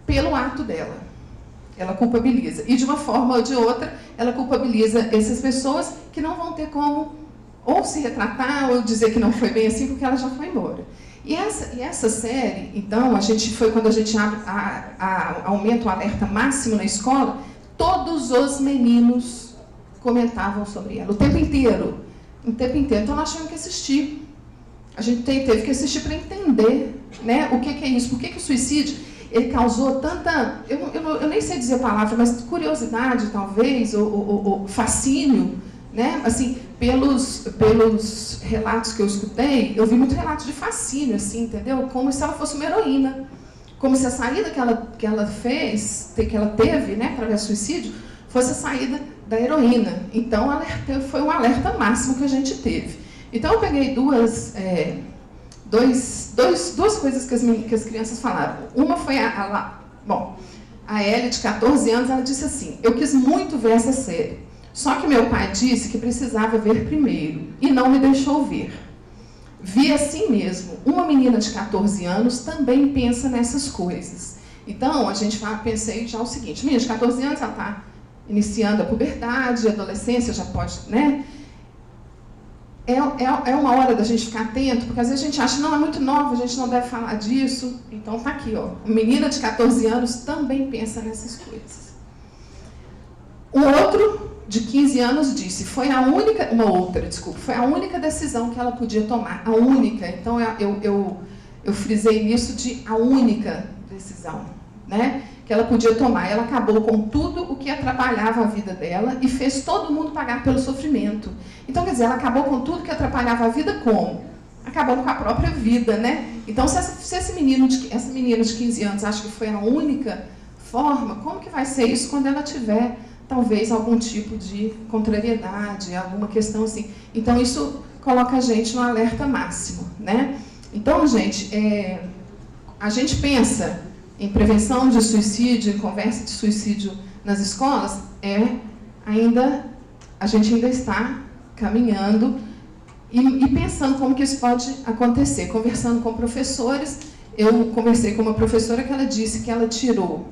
pelo ato dela. Ela culpabiliza. E, de uma forma ou de outra, ela culpabiliza essas pessoas que não vão ter como ou se retratar ou dizer que não foi bem assim, porque ela já foi embora. E essa série, então, quando a gente aumenta o alerta máximo na escola, todos os meninos comentavam sobre ela, o tempo inteiro. Então, nós tivemos que assistir. A gente teve que assistir para entender, né, o que é isso, por que o suicídio ele causou tanta, eu nem sei dizer a palavra, mas curiosidade, talvez, ou fascínio, né? Assim, pelos relatos que eu escutei, eu vi muito relato de fascínio, assim, entendeu? Como se ela fosse uma heroína, como se a saída que ela teve, né, através do suicídio, fosse a saída da heroína. Então, foi um alerta máximo que a gente teve. Então, eu peguei duas coisas que as crianças falaram. Uma foi a Ellie, de 14 anos, ela disse assim, eu quis muito ver essa série, só que meu pai disse que precisava ver primeiro e não me deixou ver. Vi assim mesmo, uma menina de 14 anos também pensa nessas coisas. Então, pensei já o seguinte, menina de 14 anos, ela está iniciando a puberdade, a adolescência já pode, né? É uma hora da gente ficar atento, porque às vezes a gente acha, não, é muito nova, a gente não deve falar disso. Então tá aqui, ó. Uma menina de 14 anos também pensa nessas coisas. Um outro, de 15 anos, disse, foi a única decisão que ela podia tomar. A única. Então eu frisei nisso de a única decisão, né, que ela podia tomar. Ela acabou com tudo o que atrapalhava a vida dela e fez todo mundo pagar pelo sofrimento. Então, quer dizer, ela acabou com tudo que atrapalhava a vida como? Acabando com a própria vida, né? Então, se essa menina de 15 anos acha que foi a única forma, como que vai ser isso quando ela tiver, talvez, algum tipo de contrariedade, alguma questão assim? Então, isso coloca a gente no alerta máximo, né? Então, gente, a gente pensa em prevenção de suicídio, em conversa de suicídio nas escolas, a gente ainda está caminhando e pensando como que isso pode acontecer. Conversando com professores, eu conversei com uma professora que ela disse que ela tirou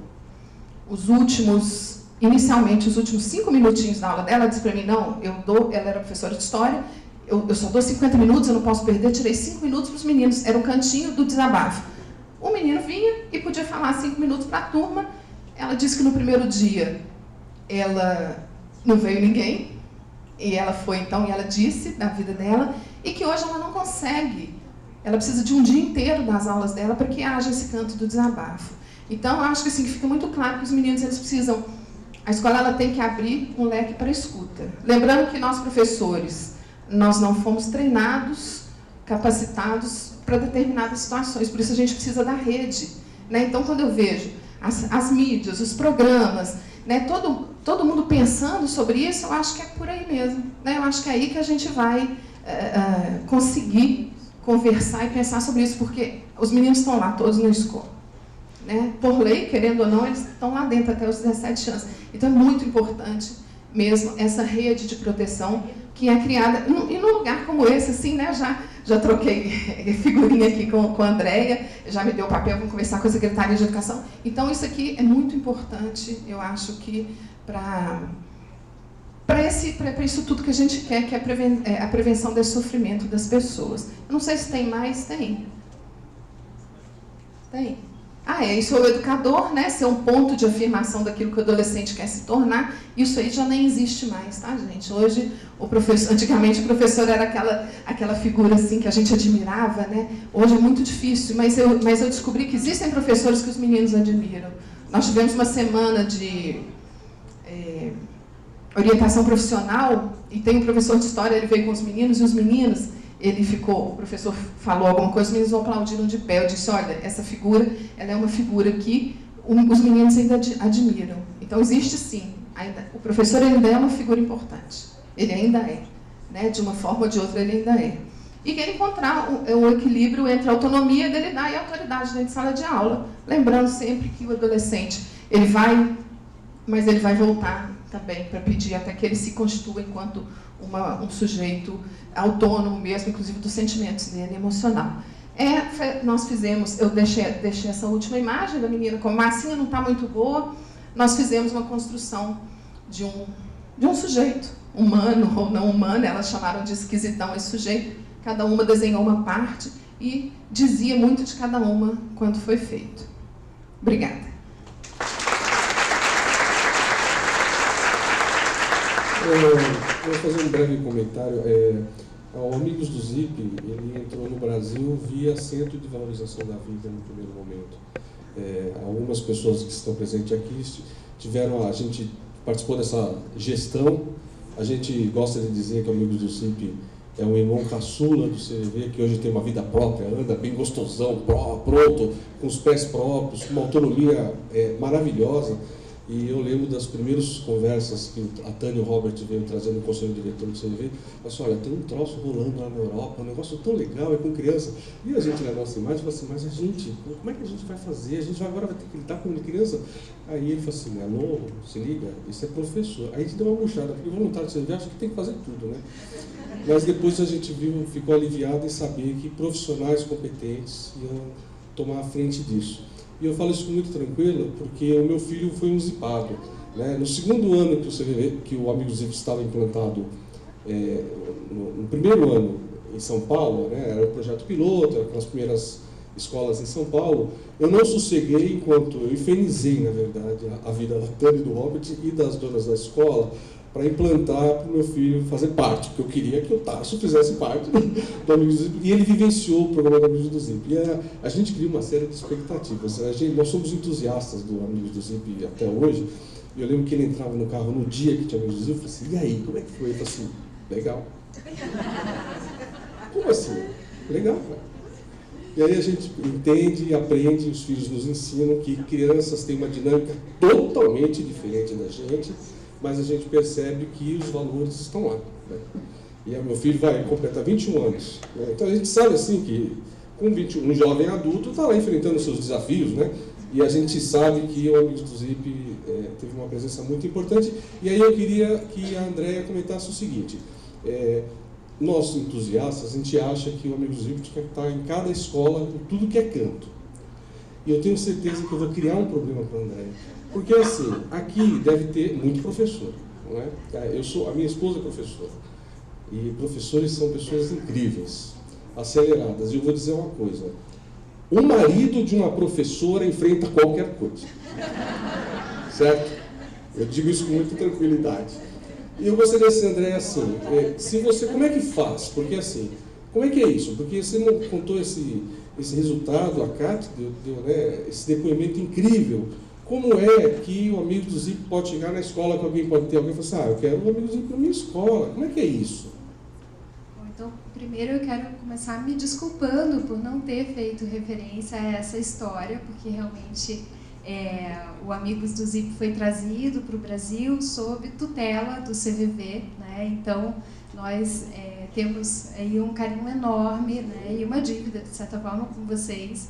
os últimos inicialmente, os últimos 5 minutinhos da aula dela, ela disse para mim, não, ela era professora de história, eu só dou 50 minutos, eu não posso perder, tirei 5 minutos para os meninos, era um cantinho do desabafo. O menino vinha e podia falar 5 minutos para a turma. Ela disse que no primeiro dia ela não veio ninguém, e ela foi então, e ela disse da vida dela, e que hoje ela não consegue, ela precisa de um dia inteiro das aulas dela para que haja esse canto do desabafo. Então, eu acho que assim, fica muito claro que os meninos eles precisam, a escola ela tem que abrir um leque para escuta. Lembrando que nós, professores, nós não fomos treinados, capacitados para determinadas situações, por isso a gente precisa da rede, né? Então, quando eu vejo as mídias, os programas, né, todo mundo pensando sobre isso, eu acho que é por aí mesmo, né? Eu acho que é aí que a gente vai conseguir conversar e pensar sobre isso, porque os meninos estão lá todos na escola, né? Por lei, querendo ou não, eles estão lá dentro até os 17 anos. Então é muito importante mesmo essa rede de proteção que é criada, e num lugar como esse, assim, né? Já troquei figurinha aqui com a Andréia, já me deu o papel, vamos conversar com a Secretaria de Educação. Então isso aqui é muito importante, eu acho que para isso tudo que a gente quer, que é a prevenção desse sofrimento das pessoas. Eu não sei se tem mais, tem. Tem. Isso é o educador, né? Ser um ponto de afirmação daquilo que o adolescente quer se tornar. Isso aí já nem existe mais, tá, gente? Hoje, antigamente o professor era aquela figura assim que a gente admirava, né? Hoje é muito difícil, mas eu descobri que existem professores que os meninos admiram. Nós tivemos uma semana de orientação profissional, e tem um professor de história, ele veio com os meninos, e os meninos, o professor falou alguma coisa, os meninos aplaudiram de pé. Eu disse, olha, essa figura, ela é uma figura que os meninos ainda admiram. Então, existe sim, o professor ainda é uma figura importante, ele ainda é, né? De uma forma ou de outra ele ainda é. E quer encontrar um equilíbrio entre a autonomia dele e a autoridade dentro de sala de aula, lembrando sempre que o adolescente, ele vai voltar também para pedir até que ele se constitua enquanto um sujeito autônomo mesmo, inclusive dos sentimentos dele, emocional. Nós fizemos, eu deixei essa última imagem da menina, como a massinha não está muito boa, nós fizemos uma construção de um sujeito, humano ou não humano, elas chamaram de esquisitão esse sujeito, cada uma desenhou uma parte e dizia muito de cada uma quando foi feito. Obrigada. Eu vou fazer um breve comentário. O Amigos do Zip, ele entrou no Brasil via Centro de Valorização da Vida no primeiro momento. Algumas pessoas que estão presentes aqui a gente participou dessa gestão. A gente gosta de dizer que o Amigos do Zip é um irmão caçula do CVV, que hoje tem uma vida própria, anda bem gostosão, pronto, com os pés próprios, com uma autonomia maravilhosa. E eu lembro das primeiras conversas que a Tânia e o Robert veio trazendo no Conselho Diretor do CVV. Assim, olha, tem um troço rolando lá na Europa, um negócio tão legal, é com criança. E a gente na nossa imagem fala assim, mas a gente, como é que a gente vai fazer? A gente agora vai ter que lidar com uma criança. Aí ele falou assim, alô, se liga, isso é professor. Aí a gente deu uma murchada, porque o voluntário do CVV acha que tem que fazer tudo, né? Mas depois a gente ficou aliviado em saber que profissionais competentes iam tomar a frente disso. E eu falo isso muito tranquilo, porque o meu filho foi um zipado, né? No segundo ano que o Amigos do Zip estava implantado, no primeiro ano em São Paulo, né? Era o projeto piloto, aquelas primeiras escolas em São Paulo, eu não sosseguei enquanto eu infernizei, na verdade, a vida da Tânia e do Robert e das donas da escola, para implantar para o meu filho fazer parte, porque eu queria que o Tarso fizesse parte do Amigos do Zip, e ele vivenciou o programa do Amigos do Zip. E a gente cria uma série de expectativas. Nós somos entusiastas do Amigos do Zip até hoje, e eu lembro que ele entrava no carro no dia que tinha Amigos do Zip, eu falei assim, e aí, como é que foi? Ele falou assim, legal. Como assim? Legal, cara. E aí a gente entende e aprende, os filhos nos ensinam que crianças têm uma dinâmica totalmente diferente da gente, mas a gente percebe que os valores estão lá, né? E meu filho vai completar 21 anos, né? Então a gente sabe assim que com um jovem adulto está lá enfrentando os seus desafios, né? E a gente sabe que o Amigos do Zip teve uma presença muito importante. E aí eu queria que a Andréia comentasse o seguinte, nós entusiastas, a gente acha que o Amigos do Zip tinha que estar em cada escola, em tudo que é canto. E eu tenho certeza que eu vou criar um problema para a Andréia. Porque, assim, aqui deve ter muito professor, não é? A minha esposa é professora. E professores são pessoas incríveis, aceleradas. E eu vou dizer uma coisa. O marido de uma professora enfrenta qualquer coisa. Certo? Eu digo isso com muita tranquilidade. E eu gostaria de dizer, Andréia, assim, como é que faz? Porque, assim, como é que é isso? Porque você não contou esse resultado, a Cátia deu, né, esse depoimento incrível. Como é que o amigo do Zip pode chegar na escola, que alguém pode ter, alguém fala assim, eu quero um amigo do Zip na minha escola. Como é que é isso? Bom, então, primeiro eu quero começar me desculpando por não ter feito referência a essa história, porque realmente o Amigos do Zip foi trazido para o Brasil sob tutela do CVV, né? Então, nós temos aí um carinho enorme, né? E uma dívida, de certa forma, com vocês.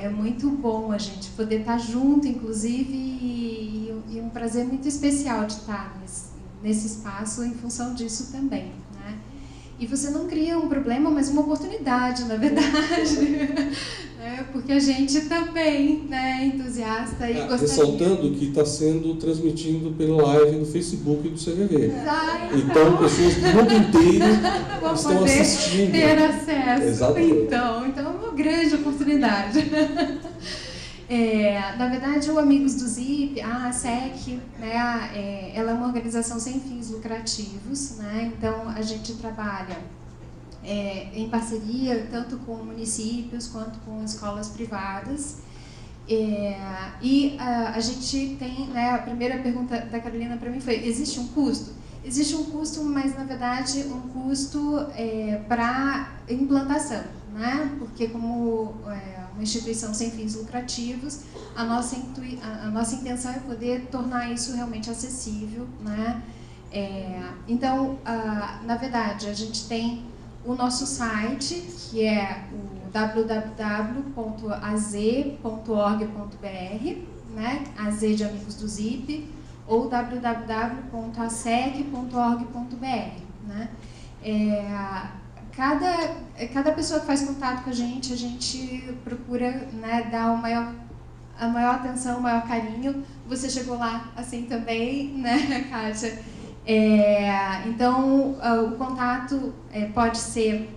É muito bom a gente poder estar junto, inclusive, e um prazer muito especial de estar nesse espaço em função disso também, né? E você não cria um problema, mas uma oportunidade, na verdade, né? Porque a gente também, né, é entusiasta e gostaria... Ressaltando que está sendo transmitido pela live no Facebook do CVV. Então, pessoas do mundo inteiro estão assistindo. Ter acesso. Exatamente. Então é uma grande oportunidade. Na verdade, o Amigos do Zip, a ASEC, né, ela é uma organização sem fins lucrativos, né? Então a gente trabalha em parceria tanto com municípios quanto com escolas privadas. A gente tem, né, a primeira pergunta da Carolina para mim foi: existe um custo? Existe um custo, mas na verdade um custo para implantação, né? Porque como uma instituição sem fins lucrativos, a nossa intenção é poder tornar isso realmente acessível, né? Então, na verdade, a gente tem o nosso site, que é o www.az.org.br, né? AZ de Amigos do Zip, ou www.asec.org.br, né? Cada pessoa que faz contato com a gente procura, né, dar a maior atenção, o maior carinho. Você chegou lá assim também, né, Kátia? Então, o contato pode ser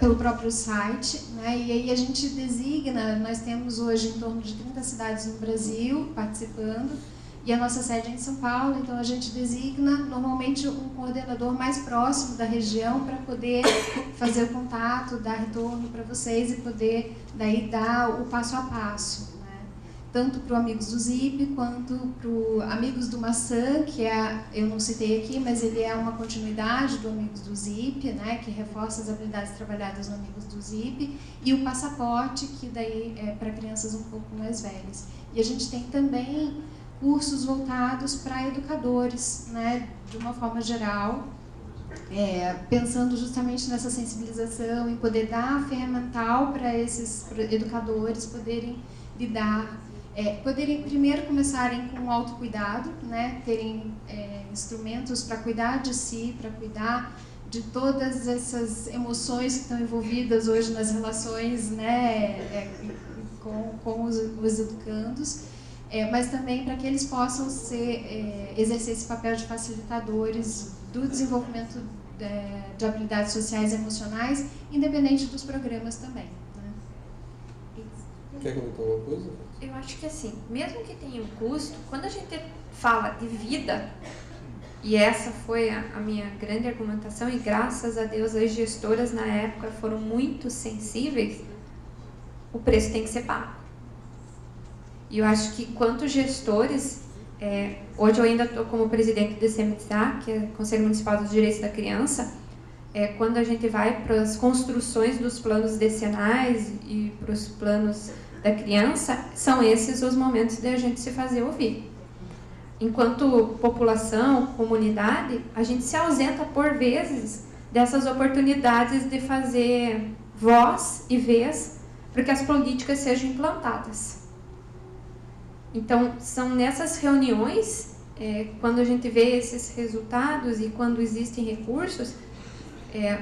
pelo próprio site, né? E aí a gente designa, nós temos hoje em torno de 30 cidades no Brasil participando, e a nossa sede é em São Paulo, então a gente designa normalmente um coordenador mais próximo da região para poder fazer o contato, dar retorno para vocês e poder daí dar o passo a passo, né? Tanto para o Amigos do Zip quanto para o Amigos do Maçã, que eu não citei aqui, mas ele é uma continuidade do Amigos do Zip, né, que reforça as habilidades trabalhadas no Amigos do Zip, e o Passaporte, que daí é para crianças um pouco mais velhas. E a gente tem também cursos voltados para educadores, né, de uma forma geral, pensando justamente nessa sensibilização, em poder dar ferramental para esses educadores poderem lidar, poderem primeiro começarem com o autocuidado, né, terem instrumentos para cuidar de si, para cuidar de todas essas emoções que estão envolvidas hoje nas relações, né, com os educandos. Mas também para que eles possam exercer esse papel de facilitadores do desenvolvimento de habilidades sociais e emocionais, independente dos programas também, né? Quer comentar alguma coisa? Eu acho que assim, mesmo que tenha um custo, quando a gente fala de vida, e essa foi a minha grande argumentação, e graças a Deus as gestoras na época foram muito sensíveis, o preço tem que ser pago. E eu acho que, quanto gestores, hoje eu ainda estou como presidente do CMTA, que é Conselho Municipal dos Direitos da Criança, quando a gente vai para as construções dos planos decenais e para os planos da criança, são esses os momentos de a gente se fazer ouvir. Enquanto população, comunidade, a gente se ausenta por vezes dessas oportunidades de fazer voz e vez para que as políticas sejam implantadas. Então, são nessas reuniões, quando a gente vê esses resultados e quando existem recursos,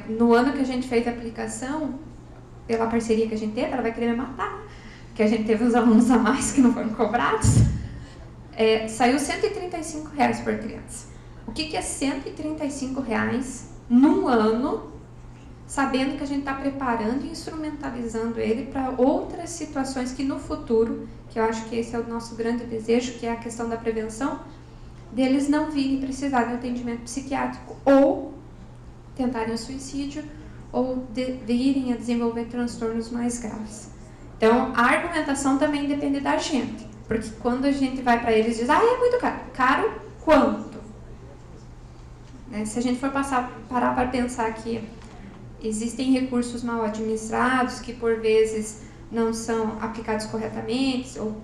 no ano que a gente fez a aplicação, pela parceria que a gente teve, ela vai querer me matar, que a gente teve uns alunos a mais que não foram cobrados, saiu R$135 por criança. O que é R$135 num ano, sabendo que a gente está preparando e instrumentalizando ele para outras situações que no futuro, que eu acho que esse é o nosso grande desejo, que é a questão da prevenção, deles não virem precisar de um atendimento psiquiátrico ou tentarem o suicídio ou virem a desenvolver transtornos mais graves. Então, a argumentação também depende da gente, porque quando a gente vai para eles e diz, é muito caro. Caro quanto? Se a gente for parar para pensar que existem recursos mal administrados, que por vezes não são aplicados corretamente, ou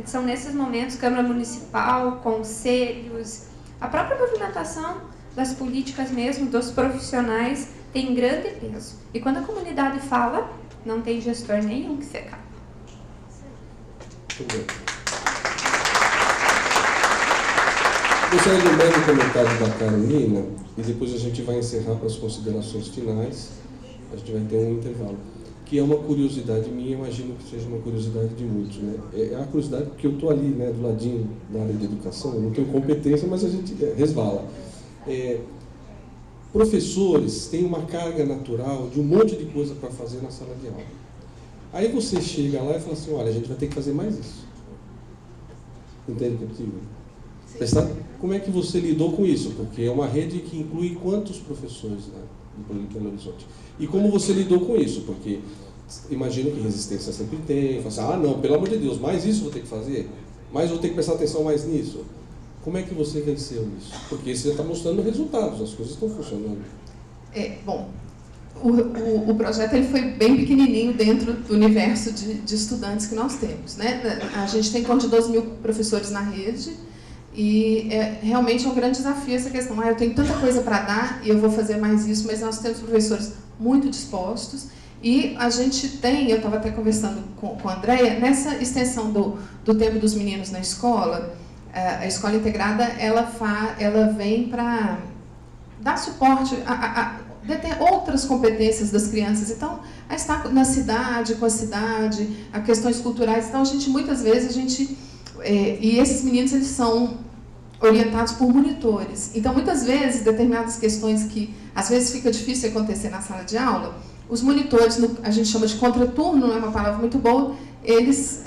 são nesses momentos Câmara Municipal, conselhos, a própria movimentação das políticas mesmo, dos profissionais, tem grande peso. E quando a comunidade fala, não tem gestor nenhum que se cala. Gostaria de ler o comentário da Carolina e depois a gente vai encerrar para as considerações finais. A gente vai ter um intervalo. Que é uma curiosidade minha, imagino que seja uma curiosidade de muitos, né? É a curiosidade porque eu estou ali, né, do ladinho da área de educação, eu não tenho competência, mas a gente resvala. Professores têm uma carga natural de um monte de coisa para fazer na sala de aula. Aí você chega lá e fala assim, olha, a gente vai ter que fazer mais isso. Entende o que eu digo? Como é que você lidou com isso? Porque é uma rede que inclui quantos professores, né, do Belo Horizonte? E como você lidou com isso? Porque imagino que resistência sempre tem. Fala assim, não, pelo amor de Deus, mais isso vou ter que fazer? Mais vou ter que prestar atenção mais nisso? Como é que você venceu isso? Porque você já está mostrando resultados, as coisas estão funcionando. Bom, o projeto ele foi bem pequenininho dentro do universo de estudantes que nós temos, né? A gente tem em torno de 12 mil professores na rede e realmente é um grande desafio essa questão. Eu tenho tanta coisa para dar e eu vou fazer mais isso, mas nós temos professores muito dispostos e a gente tem, eu estava até conversando com a Andréia, nessa extensão do tempo dos meninos na escola, a escola integrada ela vem para dar suporte a ter outras competências das crianças. Então, a estar na cidade, com a cidade, a questões culturais. Então, muitas vezes, e esses meninos, eles são orientados por monitores. Então, muitas vezes, determinadas questões que, às vezes, fica difícil acontecer na sala de aula, os monitores, a gente chama de contraturno, não é uma palavra muito boa, eles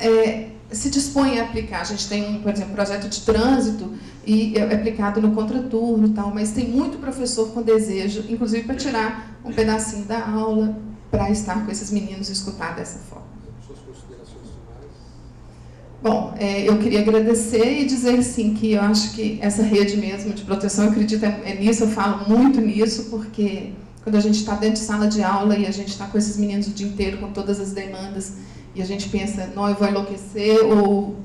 se dispõem a aplicar. A gente tem, por exemplo, um projeto de trânsito e é aplicado no contraturno e tal, mas tem muito professor com desejo, inclusive para tirar um pedacinho da aula, para estar com esses meninos e escutar dessa forma. Suas considerações finais? Bom, eu queria agradecer e dizer, sim, que eu acho que essa rede mesmo de proteção, eu acredito nisso, eu falo muito nisso, porque quando a gente está dentro de sala de aula e a gente está com esses meninos o dia inteiro, com todas as demandas, e a gente pensa, não, eu vou enlouquecer, ou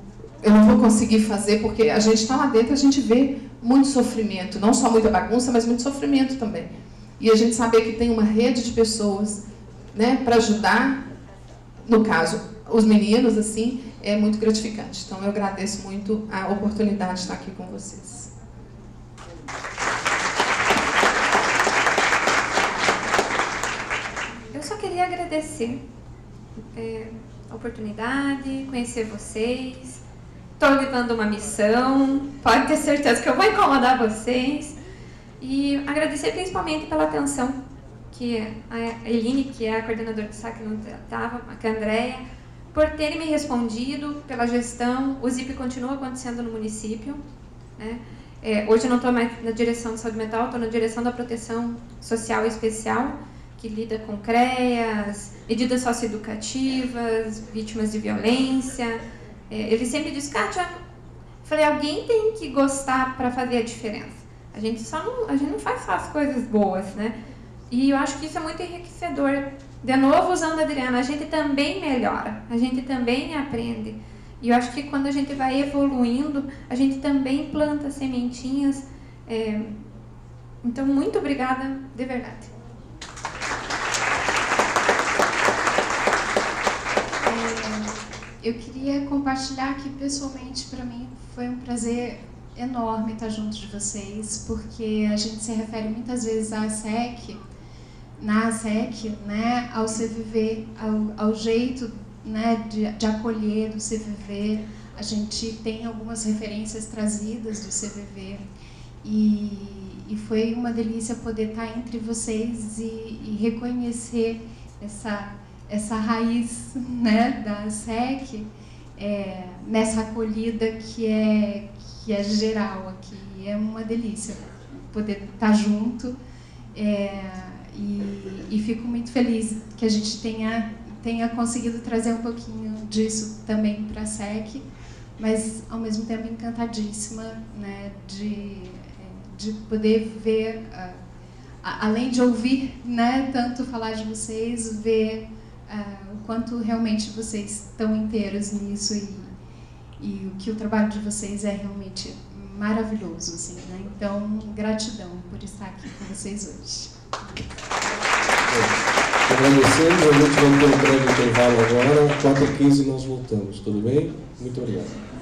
eu não vou conseguir fazer, porque a gente está lá dentro, a gente vê muito sofrimento, não só muita bagunça, mas muito sofrimento também. E a gente saber que tem uma rede de pessoas, né, para ajudar, no caso, os meninos, assim, é muito gratificante. Então, eu agradeço muito a oportunidade de estar aqui com vocês. Eu só queria agradecer a oportunidade, conhecer vocês. Estou levando uma missão, pode ter certeza que eu vou incomodar vocês. E agradecer principalmente pela atenção que a Eline, que é a coordenadora do SAC, não estava, a Andréia, por terem me respondido, pela gestão. O ZIP continua acontecendo no município, né? Hoje eu não estou mais na direção de saúde mental, estou na direção da proteção social especial, que lida com CREAS, medidas socioeducativas, vítimas de violência. Ele sempre diz, Kátia, falei, alguém tem que gostar para fazer a diferença. A gente não faz só as coisas boas, né? E eu acho que isso é muito enriquecedor. De novo, usando a Adriana, a gente também melhora, a gente também aprende. E eu acho que quando a gente vai evoluindo, a gente também planta sementinhas. Então, muito obrigada, de verdade. Eu queria compartilhar que, pessoalmente, para mim, foi um prazer enorme estar junto de vocês, porque a gente se refere muitas vezes à SEC, na SEC, né, ao CVV, ao jeito né, de acolher do CVV. A gente tem algumas referências trazidas do CVV e foi uma delícia poder estar entre vocês e reconhecer essa raiz, né, da SEC, nessa acolhida que é geral aqui. É uma delícia poder estar junto e fico muito feliz que a gente tenha conseguido trazer um pouquinho disso também para a SEC, mas ao mesmo tempo encantadíssima, né, de poder ver, além de ouvir, né, tanto falar de vocês, ver o quanto realmente vocês estão inteiros nisso e o que o trabalho de vocês é realmente maravilhoso, assim, né? Então, gratidão por estar aqui com vocês hoje. Agradecendo, a gente vai ter um breve intervalo agora, 4h15 nós voltamos, tudo bem? Muito obrigado.